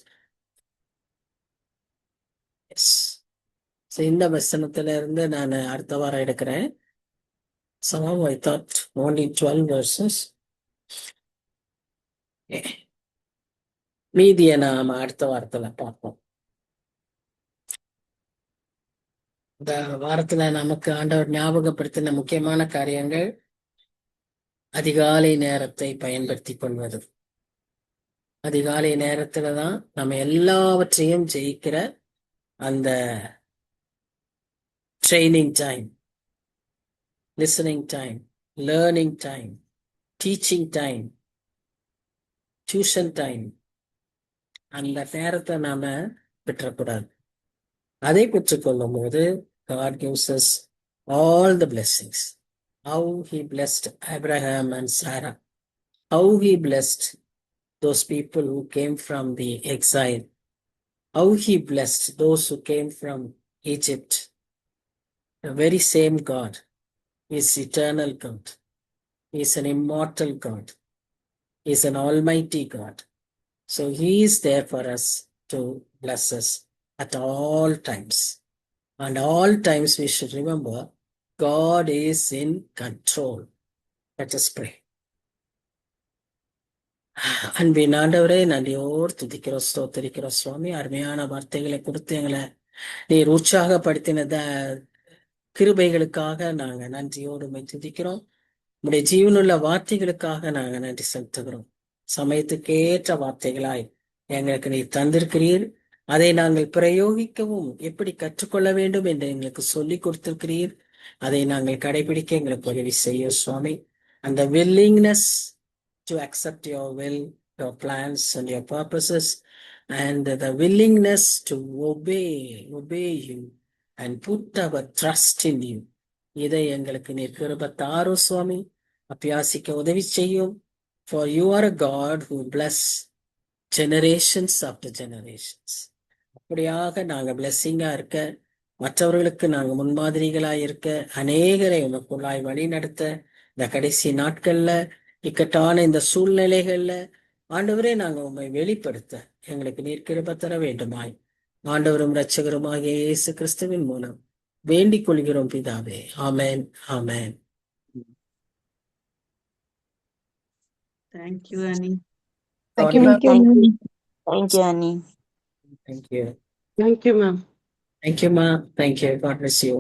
Yes. So இந்த வசனத்துல இருந்து நான் அடுத்த வாரம் எடுக்கிறேன். Somehow I thought only 12 verses. மீதியை நாம அடுத்த வாரத்துல பார்ப்போம். இந்த வாரத்துல நமக்கு ஆண்டவர் ஞாபகப்படுத்தின முக்கியமான காரியங்கள்: அதிகாலை நேரத்தை பயன்படுத்தி கொள்வது. அதிகாலை நேரத்துலதான் நம்ம எல்லாவற்றையும் ஜெயிக்கிற அந்த training time, listening time, learning time, teaching time, tuition time, அந்த நேரத்தை நாம பெற்றக்கூடாது. அதை பெற்றுக்கொள்ளும் போது God gives us all the blessings. How he blessed Abraham and Sarah. How he blessed those people who came from the exile. How he blessed those who came from Egypt. The very same God is eternal God. He is an immortal God. He is an almighty God. So he is there for us to bless us at all times. And all times we should remember God is in control. Let us pray. அன்பின் ஆண்டவரே, நன்றியோடு துதிக்கிறோம், ஸ்தோத்திரிக்கிறோம் சுவாமி. அருமையான வார்த்தைகளை கொடுத்து எங்களை நீர் உற்சாகப்படுத்தின கிருபைகளுக்காக நாங்க நன்றியோடு துதிக்கிறோம். உடைய ஜீவனுள்ள வார்த்தைகளுக்காக நாங்க நன்றி செலுத்துகிறோம். சமயத்துக்கேற்ற வார்த்தைகளாய் எங்களுக்கு நீர் தந்திருக்கிறீர். அதை நாங்கள் பிரயோகிக்கவும் எப்படி கற்றுக்கொள்ள வேண்டும் என்று எங்களுக்கு சொல்லி கொடுத்திருக்கிறீர். அதை நாங்கள் கடைபிடிக்க எங்களுக்கு உதவி செய்ய சுவாமி. அந்த willingness to accept your will, your plans and your purposes, and the willingness to obey you and put our trust in you. இதை எங்களுக்கு நீர் கிருபை தாரும் சுவாமி. அபியாசிக்க உதவி செய்யும். For you are a God who bless generations after generations. அப்படியாக நாங்க பிளெஸ்ஸிங்கா இருக்க, மற்றவர்களுக்கு நாங்க முன்மாதிரிகளாய் இருக்க, அநேகரை உனக்குள்ளாய் வழி நடத்த, இந்த கடைசி நாட்கள்ல இக்கட்டான இந்த சூழ்நிலைகள்ல ஆண்டவரே நாங்க உண்மை வெளிப்படுத்த எங்களுக்கு நீர் கிருபை தர வேண்டுமாய் ஆண்டவரும் இரட்சகருமாகிய இயேசு கிறிஸ்துவின் மூலம் வேண்டிக் கொள்கிறோம் பிதாவே. ஆமென், ஆமென். Thank you, Annie. God Thank you, bless. ma'am. Thank you. Thank you, Annie. Thank you. Thank you, ma'am. Thank you, ma. Thank you. God bless you.